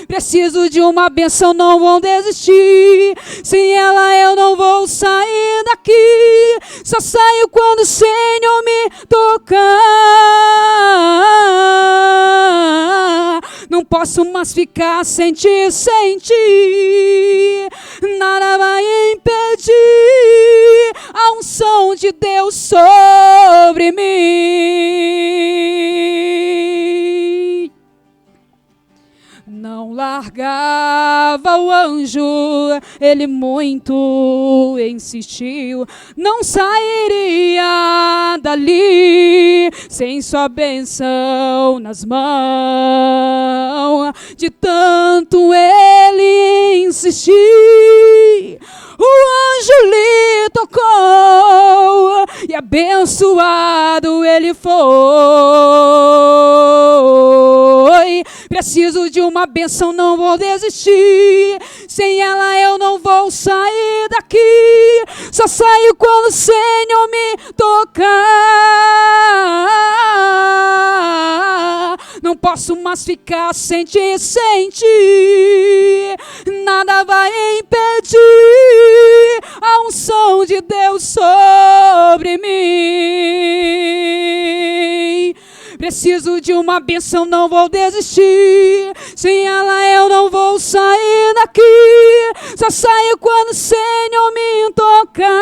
S2: Preciso de uma bênção, não vou desistir. Sem ela eu não vou sair daqui. Só saio quando o Senhor me tocar. Não posso mais ficar sem ti, sem ti. Nada vai impedir a unção de Deus sobre mim. Não largava o anjo, ele muito insistiu. Não sairia dali sem sua bênção nas mãos. De tanto ele insistir, o anjo lhe tocou e abençoado ele foi. Preciso de uma bênção, não vou desistir. Sem ela eu não vou sair daqui. Só saio quando o Senhor me tocar. Não posso mais ficar sem ti, sem ti. Nada vai impedir a unção de Deus sobre mim. Preciso de uma bênção, não vou desistir. Sem ela eu não vou sair daqui. Só saio quando o Senhor me tocar.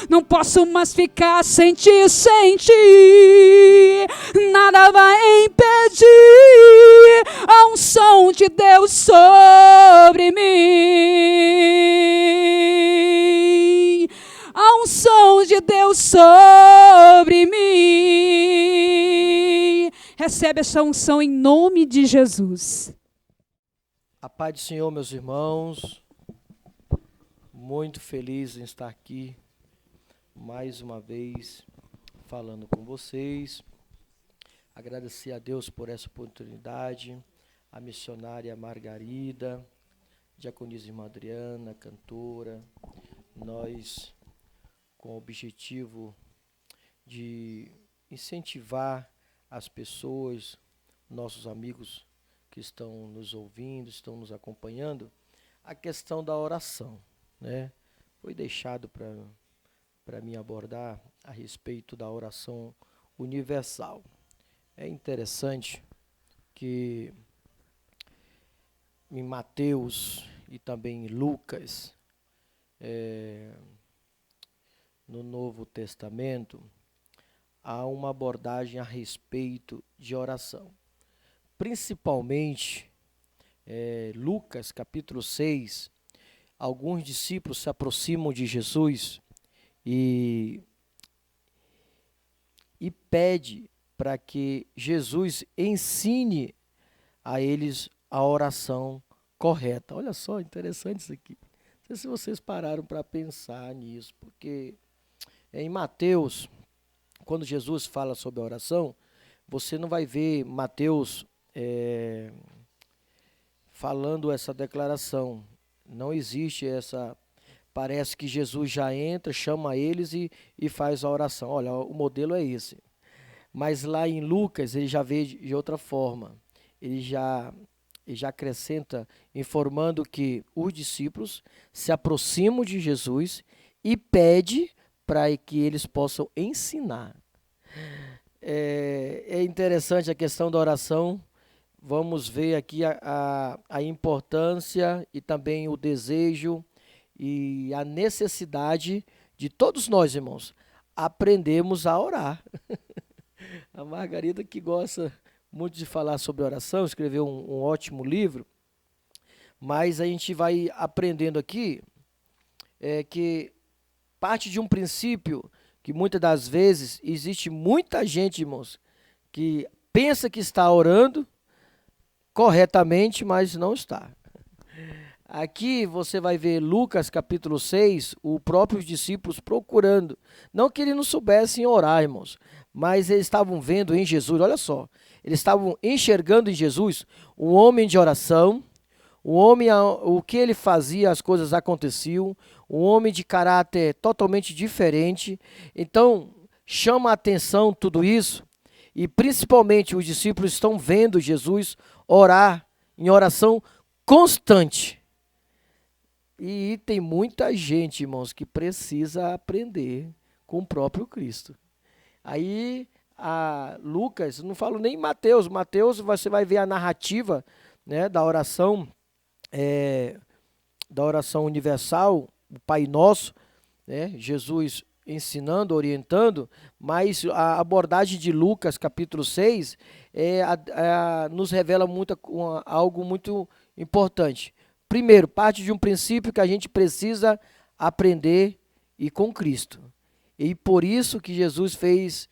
S2: Não posso mais ficar sem ti, sem ti. Nada vai impedir a unção unção de Deus sobre mim. A unção de Deus sobre mim. Recebe essa unção em nome de Jesus.
S4: A paz do Senhor, meus irmãos. Muito feliz em estar aqui mais uma vez falando com vocês. Agradecer a Deus por essa oportunidade, a missionária Margarida, diaconisa irmã Adriana, cantora, nós com o objetivo de incentivar as pessoas, nossos amigos que estão nos ouvindo, estão nos acompanhando, a questão da oração, né? Foi deixado para mim abordar a respeito da oração universal. É interessante que em Mateus e também em Lucas, no Novo Testamento, há uma abordagem a respeito de oração. Principalmente, Lucas capítulo 6, alguns discípulos se aproximam de Jesus e pede para que Jesus ensine a eles a oração correta. Olha só, interessante isso aqui. Não sei se vocês pararam para pensar nisso, porque em Mateus, quando Jesus fala sobre a oração, você não vai ver Mateus falando essa declaração. Não existe essa... Parece que Jesus já entra, chama eles e faz a oração. Olha, o modelo é esse. Mas lá em Lucas, ele já vê de outra forma. Ele já acrescenta, informando que os discípulos se aproximam de Jesus e pede para que eles possam ensinar. É interessante a questão da oração. Vamos ver aqui a importância e também o desejo e a necessidade de todos nós, irmãos, aprendermos a orar. A Margarida, que gosta muito de falar sobre oração, escreveu um ótimo livro, mas a gente vai aprendendo aqui que parte de um princípio que muitas das vezes existe muita gente, irmãos, que pensa que está orando corretamente, mas não está. Aqui você vai ver Lucas capítulo 6, os próprios discípulos procurando. Não que eles não soubessem orar, irmãos, mas eles estavam vendo em Jesus, olha só, eles estavam enxergando em Jesus um homem de oração, um homem, o que ele fazia, as coisas aconteciam, um homem de caráter totalmente diferente. Então, chama a atenção tudo isso, e principalmente os discípulos estão vendo Jesus orar em oração constante. E tem muita gente, irmãos, que precisa aprender com o próprio Cristo. Aí, Lucas, não falo nem Mateus, você vai ver a narrativa, né, da oração universal, o Pai Nosso, né, Jesus ensinando, orientando, mas a abordagem de Lucas, capítulo 6, nos revela algo muito importante. Primeiro, parte de um princípio que a gente precisa aprender e com Cristo. E por isso que Jesus fez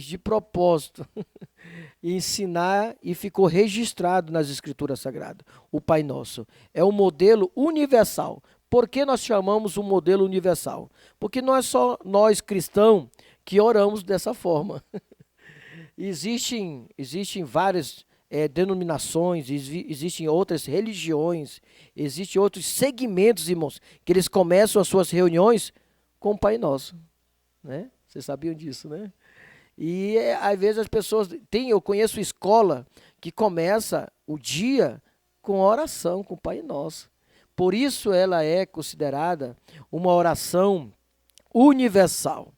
S4: de propósito ensinar e ficou registrado nas Escrituras Sagradas. O Pai Nosso é um modelo universal. Por que nós chamamos um modelo universal? Porque não é só nós cristãos que oramos dessa forma. Existem várias denominações, existem outras religiões, existem outros segmentos, irmãos, que eles começam as suas reuniões com o Pai Nosso, né? Vocês sabiam disso, né? E às vezes as pessoas eu conheço escola que começa o dia com oração, com o Pai Nosso. Por isso ela é considerada uma oração universal.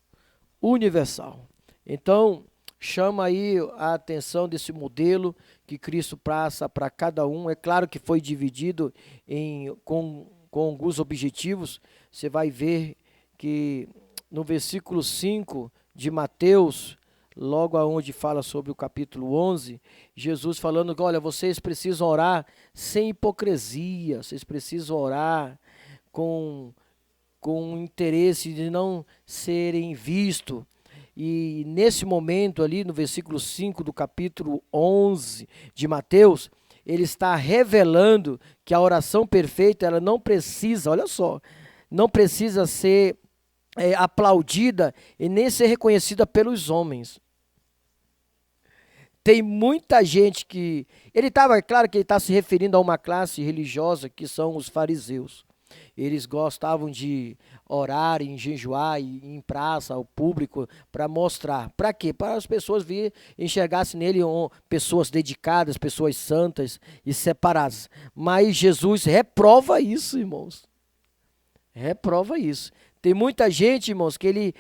S4: Universal. Então, chama aí a atenção desse modelo que Cristo passa para cada um. É claro que foi dividido com alguns objetivos. Você vai ver que no versículo 5 de Mateus, logo aonde fala sobre o capítulo 11, Jesus falando que, olha, vocês precisam orar sem hipocrisia, vocês precisam orar com interesse de não serem vistos. E nesse momento ali, no versículo 5 do capítulo 11 de Mateus, ele está revelando que a oração perfeita, ela não precisa, olha só, não precisa ser aplaudida e nem ser reconhecida pelos homens. Tem muita gente que... claro que ele está se referindo a uma classe religiosa que são os fariseus. Eles gostavam de orar, em jejuar, em praça, ao público, para mostrar. Para quê? Para as pessoas enxergassem nele pessoas dedicadas, pessoas santas e separadas. Mas Jesus reprova isso, irmãos. Reprova isso. Tem muita gente, irmãos, que ele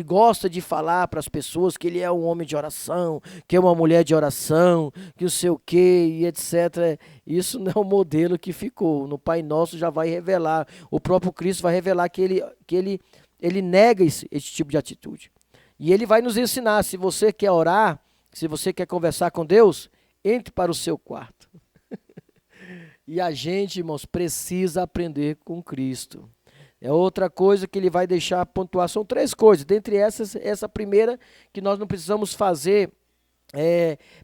S4: gosta de falar para as pessoas que ele é um homem de oração, que é uma mulher de oração, que não sei o quê, e etc. Isso não é o modelo que ficou. No Pai Nosso já vai revelar, o próprio Cristo vai revelar que ele nega esse tipo de atitude. E ele vai nos ensinar, se você quer orar, se você quer conversar com Deus, entre para o seu quarto. E a gente, irmãos, precisa aprender com Cristo. É outra coisa que ele vai deixar pontuar. São 3 coisas. Dentre essas, essa primeira que nós não precisamos fazer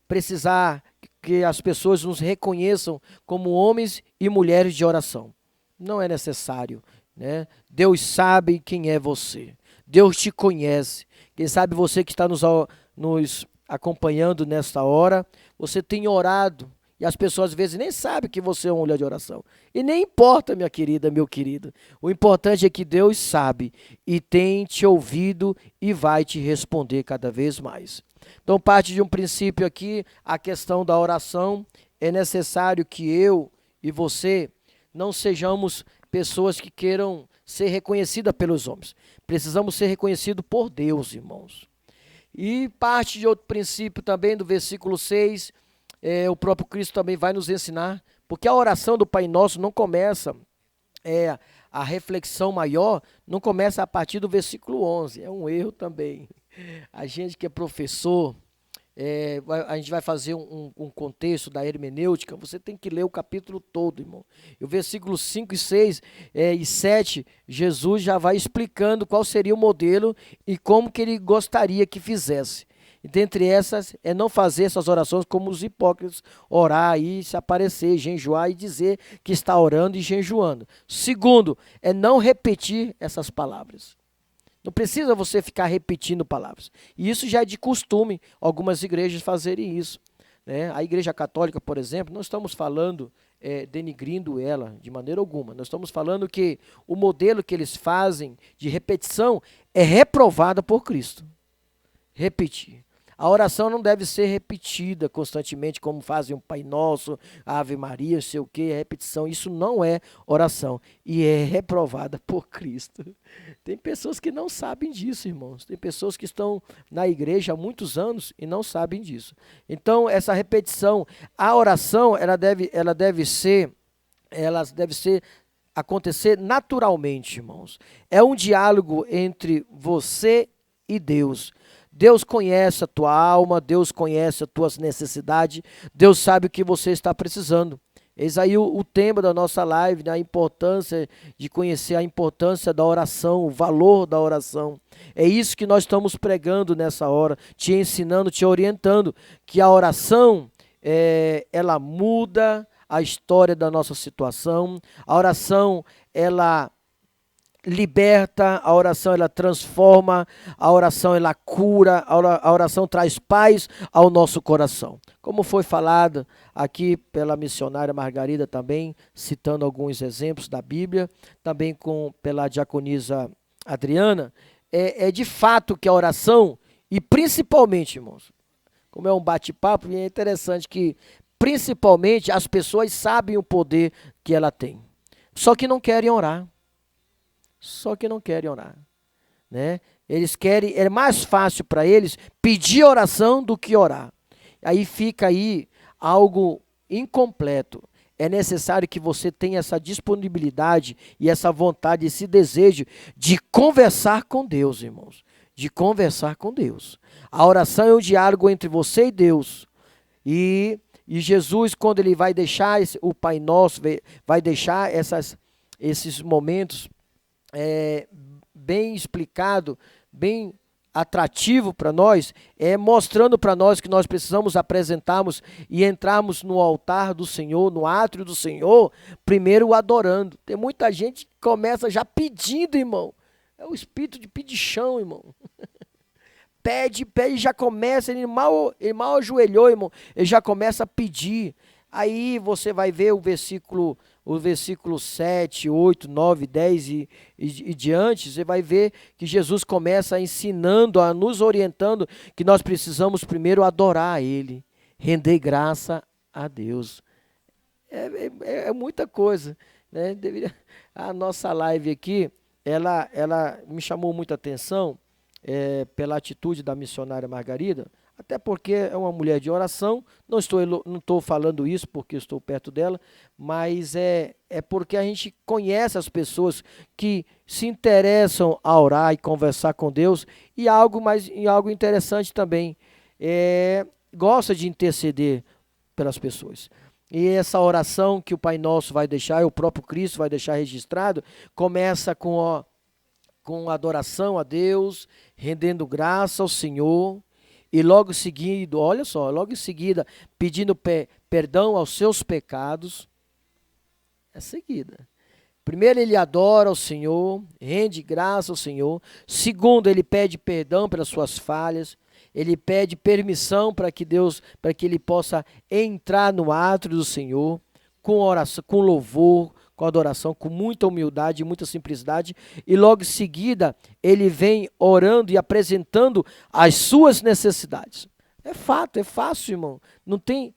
S4: precisar que as pessoas nos reconheçam como homens e mulheres de oração. Não é necessário, né? Deus sabe quem é você. Deus te conhece. Quem sabe você que está nos acompanhando nesta hora, você tem orado. E as pessoas às vezes nem sabem que você é uma mulher de oração. E nem importa, minha querida, meu querido. O importante é que Deus sabe e tem te ouvido e vai te responder cada vez mais. Então, parte de um princípio aqui, a questão da oração. É necessário que eu e você não sejamos pessoas que queiram ser reconhecidas pelos homens. Precisamos ser reconhecidos por Deus, irmãos. E parte de outro princípio também, do versículo 6, o próprio Cristo também vai nos ensinar, porque a oração do Pai Nosso não começa, a reflexão maior não começa a partir do versículo 11, é um erro também. A gente que é professor, a gente vai fazer um contexto da hermenêutica, você tem que ler o capítulo todo, irmão. E o versículo 5 e 6 e 7, Jesus já vai explicando qual seria o modelo e como que ele gostaria que fizesse. E dentre essas, é não fazer essas orações como os hipócritas, orar e se aparecer, jejuar e dizer que está orando e jejuando. Segundo, é não repetir essas palavras. Não precisa você ficar repetindo palavras. E isso já é de costume, algumas igrejas fazerem isso, né? A Igreja Católica, por exemplo, não estamos falando denigrindo ela de maneira alguma. Nós estamos falando que o modelo que eles fazem de repetição é reprovado por Cristo. Repetir. A oração não deve ser repetida constantemente, como fazem o Pai Nosso, a Ave Maria, sei o que, a repetição. Isso não é oração e é reprovada por Cristo. Tem pessoas que não sabem disso, irmãos. Tem pessoas que estão na igreja há muitos anos e não sabem disso. Então, essa repetição, a oração, ela deve acontecer naturalmente, irmãos. É um diálogo entre você e Deus. Deus conhece a tua alma, Deus conhece as tuas necessidades, Deus sabe o que você está precisando. Eis aí o tema da nossa live, né? A importância de conhecer a importância da oração, o valor da oração. É isso que nós estamos pregando nessa hora, te ensinando, te orientando, que a oração, ela muda a história da nossa situação, a oração, ela liberta, a oração ela transforma, a oração ela cura, a oração traz paz ao nosso coração. Como foi falado aqui pela missionária Margarida também, citando alguns exemplos da Bíblia, também pela diaconisa Adriana, é de fato que a oração, e principalmente, irmãos, como é um bate-papo, é interessante que principalmente as pessoas sabem o poder que ela tem, só que não querem orar. Né? Eles querem, é mais fácil para eles pedir oração do que orar. Aí fica aí algo incompleto. É necessário que você tenha essa disponibilidade e essa vontade, esse desejo de conversar com Deus, irmãos. de conversar com Deus. A oração é um diálogo entre você e Deus. E Jesus, quando ele vai deixar o Pai Nosso, vai deixar esses momentos bem explicado, bem atrativo para nós, mostrando para nós que nós precisamos apresentarmos e entrarmos no altar do Senhor, no átrio do Senhor, primeiro adorando. Tem muita gente que começa já pedindo, irmão. É o espírito de pedichão, irmão. Pede, já começa, ele mal ajoelhou, irmão, ele já começa a pedir. Aí você vai ver o versículo 7, 8, 9, 10 e diante, você vai ver que Jesus começa ensinando, a nos orientando, que nós precisamos primeiro adorar a Ele, render graça a Deus. É muita coisa, né? A nossa live aqui, ela me chamou muita atenção, pela atitude da missionária Margarida, até porque é uma mulher de oração. Não estou falando isso porque estou perto dela, mas é porque a gente conhece as pessoas que se interessam a orar e conversar com Deus, e algo interessante também, gosta de interceder pelas pessoas. E essa oração que o Pai Nosso vai deixar, o próprio Cristo vai deixar registrado, começa com adoração a Deus, rendendo graça ao Senhor, e logo em seguida, pedindo perdão aos seus pecados. É seguida. Primeiro ele adora ao Senhor, rende graça ao Senhor. Segundo, ele pede perdão pelas suas falhas. Ele pede permissão para que ele possa entrar no átrio do Senhor, com oração, com louvor, com adoração, com muita humildade, muita simplicidade, e logo em seguida ele vem orando e apresentando as suas necessidades. É fato, é fácil, irmão. Não tem...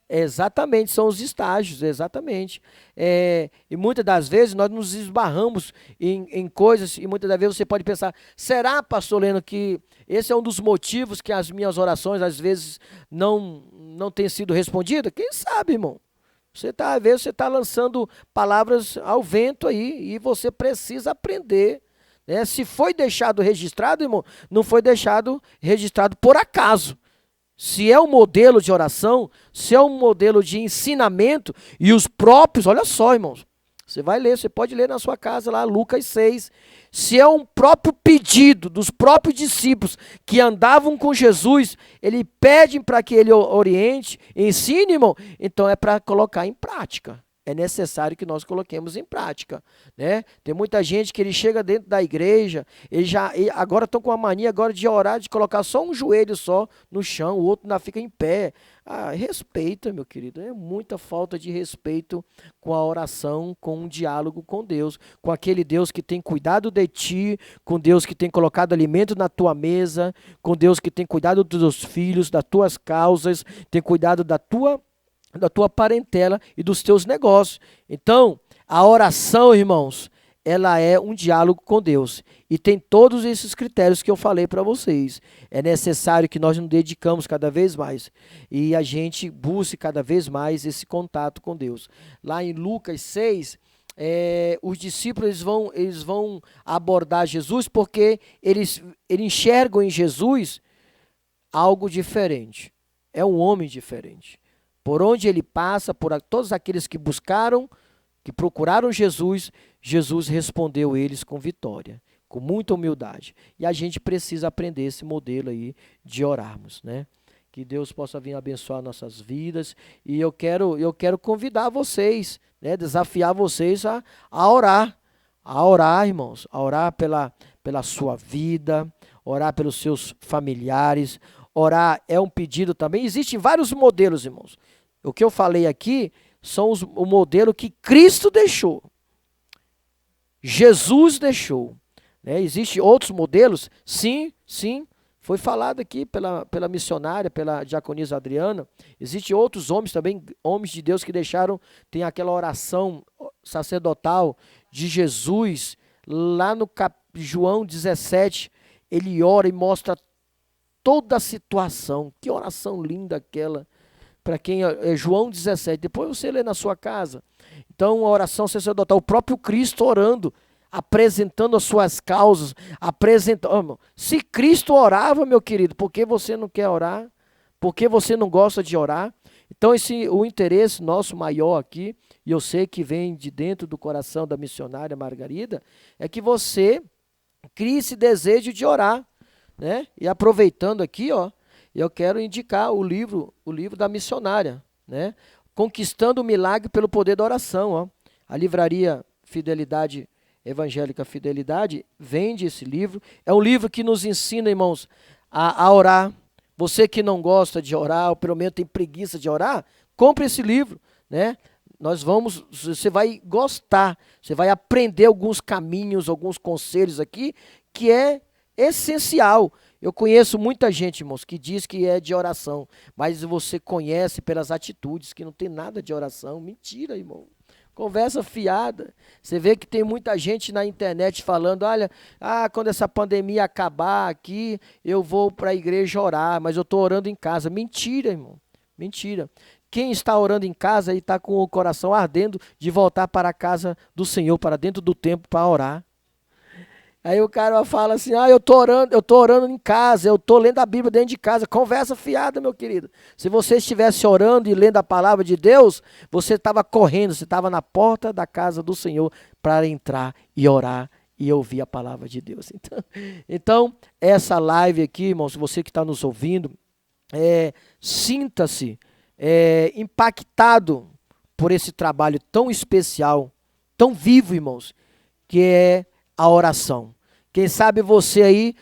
S4: Exatamente, são os estágios, exatamente. E muitas das vezes nós nos esbarramos em coisas, e muitas das vezes você pode pensar, será, pastor Leno, que esse é um dos motivos que as minhas orações às vezes não têm sido respondidas? Quem sabe, irmão? Às vezes você está lançando palavras ao vento aí, e você precisa aprender, né? Se foi deixado registrado, irmão, não foi deixado registrado por acaso. Se é um modelo de oração, se é um modelo de ensinamento, e os próprios, olha só, irmãos, você pode ler na sua casa lá, Lucas 6, se é um próprio pedido dos próprios discípulos que andavam com Jesus, ele pede para que ele oriente, ensine, irmão, então é para colocar em prática. É necessário que nós coloquemos em prática, né? Tem muita gente que ele chega dentro da igreja, agora estão com a mania agora de orar, de colocar só um joelho só no chão, o outro ainda fica em pé. Respeita, meu querido, é muita falta de respeito com a oração, com um diálogo com Deus, com aquele Deus que tem cuidado de ti, com Deus que tem colocado alimento na tua mesa, com Deus que tem cuidado dos teus filhos, das tuas causas, tem cuidado da tua parentela e dos teus negócios. Então, a oração, irmãos, ela é um diálogo com Deus. E tem todos esses critérios que eu falei para vocês. É necessário que nós nos dedicamos cada vez mais. E a gente busque cada vez mais esse contato com Deus. Lá em Lucas 6, os discípulos eles vão abordar Jesus porque eles enxergam em Jesus algo diferente. É um homem diferente. Por onde ele passa, por todos aqueles que buscaram, que procuraram Jesus, Jesus respondeu eles com vitória, com muita humildade. E a gente precisa aprender esse modelo aí de orarmos, né? Que Deus possa vir abençoar nossas vidas. E eu quero convidar vocês, né? Desafiar vocês a orar, irmãos, a orar pela sua vida, orar pelos seus familiares. Orar é um pedido também. Existem vários modelos, irmãos. O que eu falei aqui são o modelo que Cristo deixou. Jesus deixou. Né? Existem outros modelos? Sim. Foi falado aqui pela missionária, pela diaconisa Adriana. Existem outros homens também, homens de Deus que deixaram, tem aquela oração sacerdotal de Jesus, lá no João 17, ele ora e mostra toda a situação. Que oração linda aquela. Para quem é João 17, depois você lê na sua casa. Então, a oração sacerdotal, o próprio Cristo orando, apresentando as suas causas, apresentando. Se Cristo orava, meu querido, por que você não quer orar? Por que você não gosta de orar? Então, o interesse nosso maior aqui, e eu sei que vem de dentro do coração da missionária Margarida, é que você crie esse desejo de orar, né? E aproveitando aqui, ó, eu quero indicar o livro da missionária, né? Conquistando o Milagre pelo Poder da Oração, ó. A livraria Fidelidade Evangélica Fidelidade vende esse livro. É um livro que nos ensina, irmãos, a orar. Você que não gosta de orar, ou pelo menos tem preguiça de orar, compre esse livro, né? Você vai gostar, você vai aprender alguns caminhos, alguns conselhos aqui, que é essencial. Eu conheço muita gente, irmãos, que diz que é de oração, mas você conhece pelas atitudes que não tem nada de oração. Mentira, irmão. Conversa fiada. Você vê que tem muita gente na internet falando, olha, quando essa pandemia acabar aqui, eu vou para a igreja orar, mas eu estou orando em casa. Mentira, irmão. Mentira. Quem está orando em casa e está com o coração ardendo de voltar para a casa do Senhor, para dentro do templo para orar. Aí o cara fala assim, eu tô orando em casa, eu tô lendo a Bíblia dentro de casa. Conversa fiada, meu querido. Se você estivesse orando e lendo a palavra de Deus, você estava correndo, você estava na porta da casa do Senhor para entrar e orar e ouvir a palavra de Deus. Então essa live aqui, irmãos, você que está nos ouvindo, sinta-se impactado por esse trabalho tão especial, tão vivo, irmãos, que é a oração. Quem sabe você aí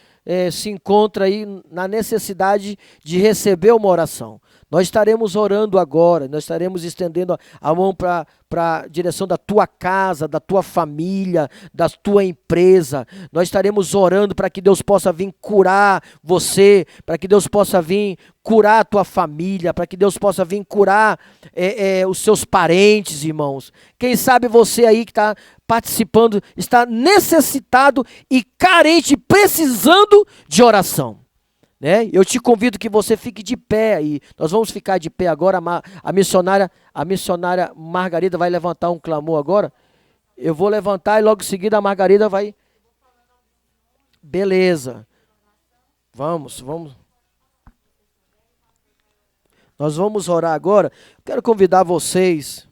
S4: se encontra aí na necessidade de receber uma oração. Nós estaremos orando agora, nós estaremos estendendo a mão para a direção da tua casa, da tua família, da tua empresa. Nós estaremos orando para que Deus possa vir curar você, para que Deus possa vir curar a tua família, para que Deus possa vir curar os seus parentes, irmãos. Quem sabe você aí que está participando, está necessitado e carente, precisando de oração. Né? Eu te convido que você fique de pé aí. Nós vamos ficar de pé agora. A missionária Margarida vai levantar um clamor agora. Eu vou levantar e logo em seguida a Margarida vai. Beleza. Vamos. Nós vamos orar agora. Quero convidar vocês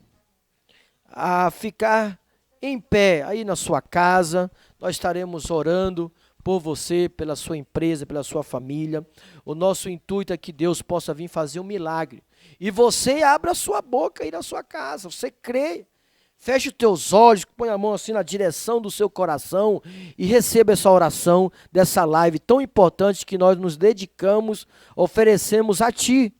S4: a ficar em pé aí na sua casa. Nós estaremos orando por você, pela sua empresa, pela sua família. O nosso intuito é que Deus possa vir fazer um milagre. E você abra a sua boca aí na sua casa, você crê. Feche os teus olhos, põe a mão assim na direção do seu coração e receba essa oração dessa live tão importante que nós nos dedicamos, oferecemos a ti,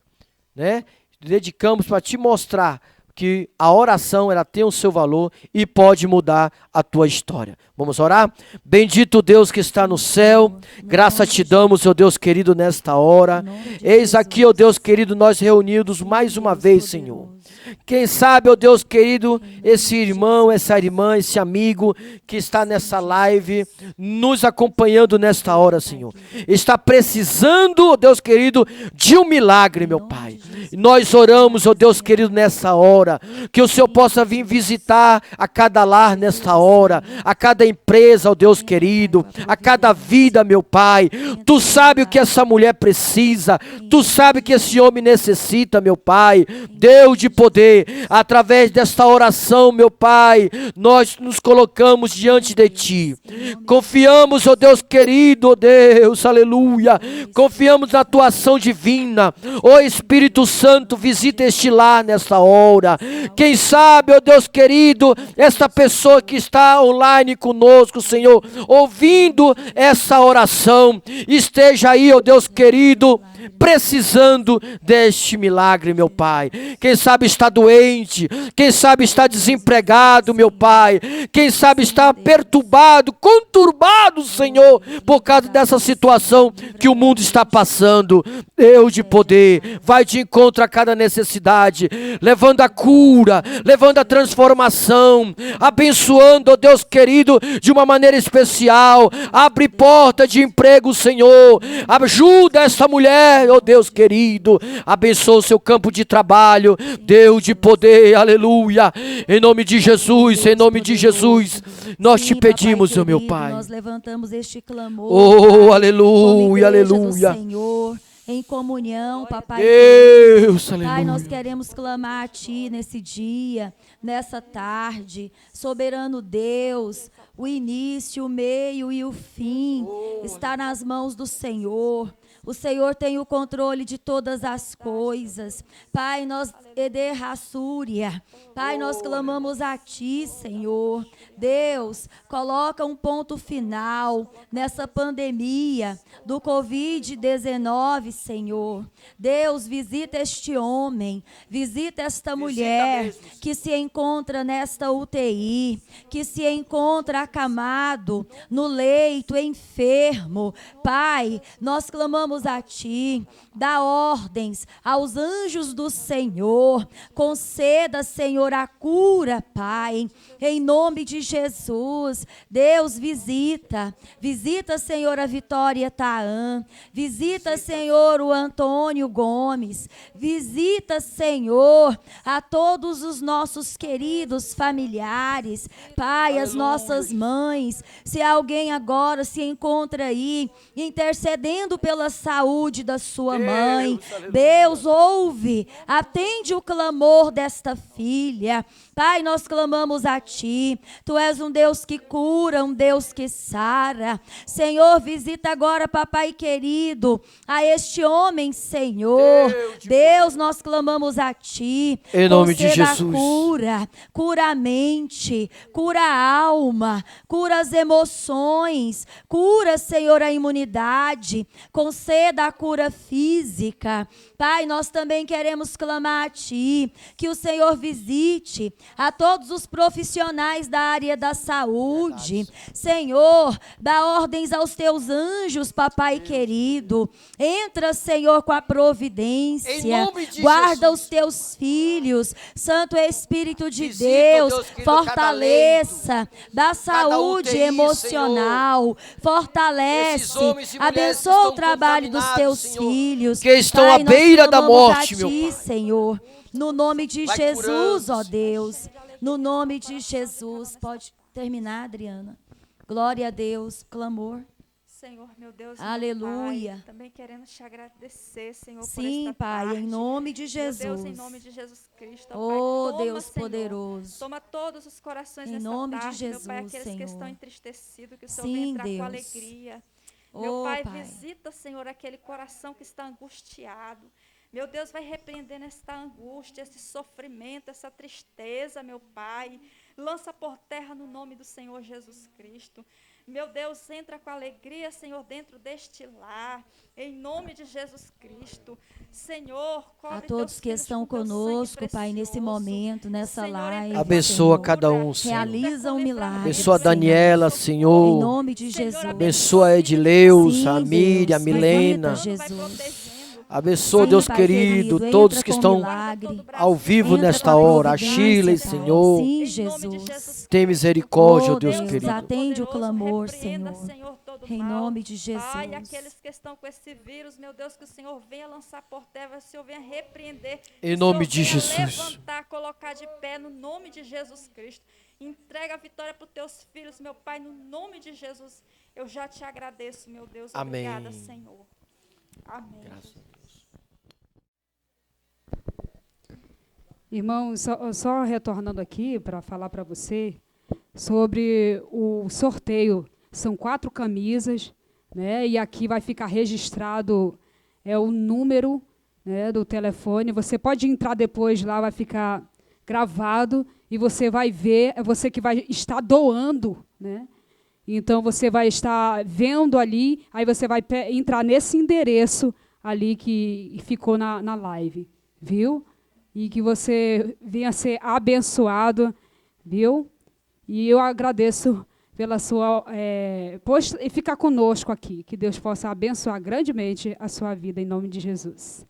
S4: né? Dedicamos para te mostrar que a oração ela tem o seu valor e pode mudar a tua história. Vamos orar? Bendito Deus que está no céu, graça te damos, ó Deus querido, nesta hora. Eis aqui, ó Deus querido, nós reunidos mais uma vez, Senhor. Quem sabe, ó Deus querido, esse irmão, essa irmã, esse amigo que está nessa live, nos acompanhando nesta hora, Senhor, está precisando, ó Deus querido, de um milagre, meu Pai. Nós oramos, ó Deus querido, nessa hora, que o Senhor possa vir visitar a cada lar nesta hora, a cada empresa, ó Deus querido, a cada vida, meu Pai. Tu sabe o que essa mulher precisa, tu sabe o que esse homem necessita, meu Pai. Deus de poder, através desta oração, meu Pai, nós nos colocamos diante de Ti. Confiamos, ó Deus querido, ó Deus, aleluia. Confiamos na Tua ação divina. Ó Espírito Santo, visita este lar nesta hora. Quem sabe, ó Deus querido, esta pessoa que está online conosco, Senhor, ouvindo essa oração, esteja aí, ó Deus querido, precisando deste milagre, meu Pai. Quem sabe está doente, quem sabe está desempregado, meu Pai. Quem sabe está perturbado, conturbado, Senhor, por causa dessa situação que o mundo está passando. Deus de poder, vai de encontro a cada necessidade, levando a cura, levando a transformação, abençoando, ó Deus querido, de uma maneira especial. Abre porta de emprego, Senhor. Ajuda essa mulher ó Deus querido, abençoa o seu campo de trabalho, Deus de poder, aleluia, em nome de Jesus, em nome de Jesus, nós te pedimos, ó meu Pai.
S1: Nós levantamos este clamor,
S4: Oh,
S1: Pai,
S4: aleluia,
S1: como igreja do
S4: aleluia.
S1: Senhor, em comunhão, papai
S4: Deus,
S1: querido. Pai, nós
S4: aleluia.
S1: queremos clamar a Ti nesse dia, nessa tarde, soberano Deus, o início, o meio e o fim está nas mãos do Senhor. O Senhor tem o controle de todas as coisas. Pai, nós Pai, nós clamamos a Ti, Senhor. Deus, coloca um ponto final nessa pandemia do Covid-19, Senhor. Deus, visita este homem, visita esta mulher que se encontra nesta UTI, que se encontra acamado no leito, enfermo. Pai, nós clamamos a Ti, dá ordens aos anjos do Senhor, conceda, Senhor, a cura, Pai, em nome de Jesus. Deus, visita, Senhor, a Vitória Taã, visita, Senhor, o Antônio Gomes, visita, Senhor, a todos os nossos queridos familiares, Pai, as nossas mães. Se alguém agora se encontra aí intercedendo pela saúde da sua mãe, Deus, ouve, atende o clamor desta filha. Pai, nós clamamos a Ti. Tu és um Deus que cura, um Deus que sara. Senhor, visita agora, papai querido, a este homem, Senhor. Deus, nós clamamos a Ti.
S4: Em nome de
S1: Conceda
S4: Jesus.
S1: cura a mente, cura a alma, cura as emoções, cura, Senhor, a imunidade, conceda a cura física. Pai, nós também queremos clamar a Ti, que o Senhor visite a todos os profissionais da área da saúde. Senhor, dá ordens aos Teus anjos, papai querido. Entra, Senhor, com a providência.
S4: Em nome de
S1: Guarda
S4: Jesus.
S1: os Teus filhos. Santo Espírito de
S4: Visita,
S1: Deus,
S4: Deus querido, cada
S1: fortaleça, dá saúde
S4: UTI,
S1: emocional, fortalece,
S4: Esses homens e mulheres que
S1: abençoa
S4: estão
S1: o trabalho dos
S4: contaminados,
S1: Teus
S4: Senhor,
S1: filhos.
S4: que estão
S1: Pai,
S4: à
S1: nós
S4: beira da
S1: clamamos
S4: morte,
S1: a
S4: meu
S1: Ti,
S4: Pai.
S1: Senhor, no nome de
S4: Vai
S1: Jesus,
S4: curando,
S1: ó Deus, no nome de Jesus. Pode terminar, Adriana. Glória a Deus, clamor.
S3: Senhor, meu Deus,
S1: Aleluia.
S3: meu Pai, também queremos te agradecer, Senhor, por
S1: Sim,
S3: esta
S1: Pai,
S3: tarde.
S1: em nome de
S3: Meu
S1: Jesus.
S3: Deus, em nome de Jesus Cristo, ó
S1: Oh,
S3: Pai, toma,
S1: Deus
S3: Senhor,
S1: poderoso.
S3: toma todos os corações
S1: Em
S3: nesta
S1: nome de
S3: tarde, meu Pai,
S1: Jesus,
S3: aqueles que
S1: Senhor.
S3: estão entristecidos, que o Senhor
S1: Sim,
S3: venha entrar com
S1: Deus.
S3: alegria. Meu
S1: Oh,
S3: Pai,
S1: Pai.
S3: visita, Senhor, aquele coração que está angustiado. Meu Deus, vai repreendendo esta angústia, esse sofrimento, essa tristeza, meu Pai. Lança por terra no nome do Senhor Jesus Cristo. Meu Deus, entra com alegria, Senhor, dentro deste lar, em nome de Jesus Cristo. Senhor, cobre
S1: A todos
S3: teus
S1: que
S3: filhos
S1: estão
S3: com teu sangue
S1: conosco, Pai, nesse
S3: precioso.
S1: momento, nessa
S3: Senhor,
S1: live.
S3: entra com
S4: Abençoa
S3: cura,
S4: cada um, Senhor.
S1: Realiza um milagre.
S4: Abençoa a
S1: Senhor.
S4: Daniela,
S1: Em
S4: Senhor.
S1: nome de
S3: Senhor,
S1: Jesus.
S4: Abençoa a Edileus,
S1: Sim,
S4: a Miriam, a
S1: Deus.
S4: Milena.
S1: Visita,
S3: Jesus.
S4: Abençoa,
S1: Sim,
S4: Deus
S1: Pai
S4: querido,
S1: querido,
S4: todos
S1: entra
S4: que
S1: com
S4: estão
S1: milagre.
S4: ao vivo
S1: Entra
S4: nesta
S1: com a
S4: hora. A
S1: providência,
S4: Shirley,
S1: Pai.
S4: Senhor.
S1: Sim,
S3: Em
S1: Jesus.
S3: nome de Jesus
S4: Tem misericórdia,
S1: Oh,
S4: ó Deus
S1: Deus,
S4: querido.
S1: atende o clamor,
S3: Repreenda,
S1: Senhor.
S3: todo
S1: Em
S3: mal.
S1: nome de Jesus.
S3: Pai, aqueles que estão com esse vírus, meu Deus, que o Senhor venha lançar por terra, o Senhor venha repreender.
S4: Em
S3: o
S4: nome
S3: Senhor
S4: de
S3: venha
S4: Jesus.
S3: levantar, colocar de pé no nome de Jesus Cristo. Entrega a vitória para os teus filhos, meu Pai, no nome de Jesus. Eu já te agradeço, meu Deus.
S4: Amém.
S3: Obrigada, Senhor. Amém.
S2: Irmão, só retornando aqui para falar para você sobre o sorteio. São 4 camisas, né? E aqui vai ficar registrado o número, né, do telefone. Você pode entrar depois lá, vai ficar gravado e você vai ver, é você que vai estar doando, né? Então você vai estar vendo ali, aí você vai entrar nesse endereço ali que ficou na live, viu? E que você venha ser abençoado, viu? E eu agradeço pela sua ficar conosco aqui, que Deus possa abençoar grandemente a sua vida em nome de Jesus.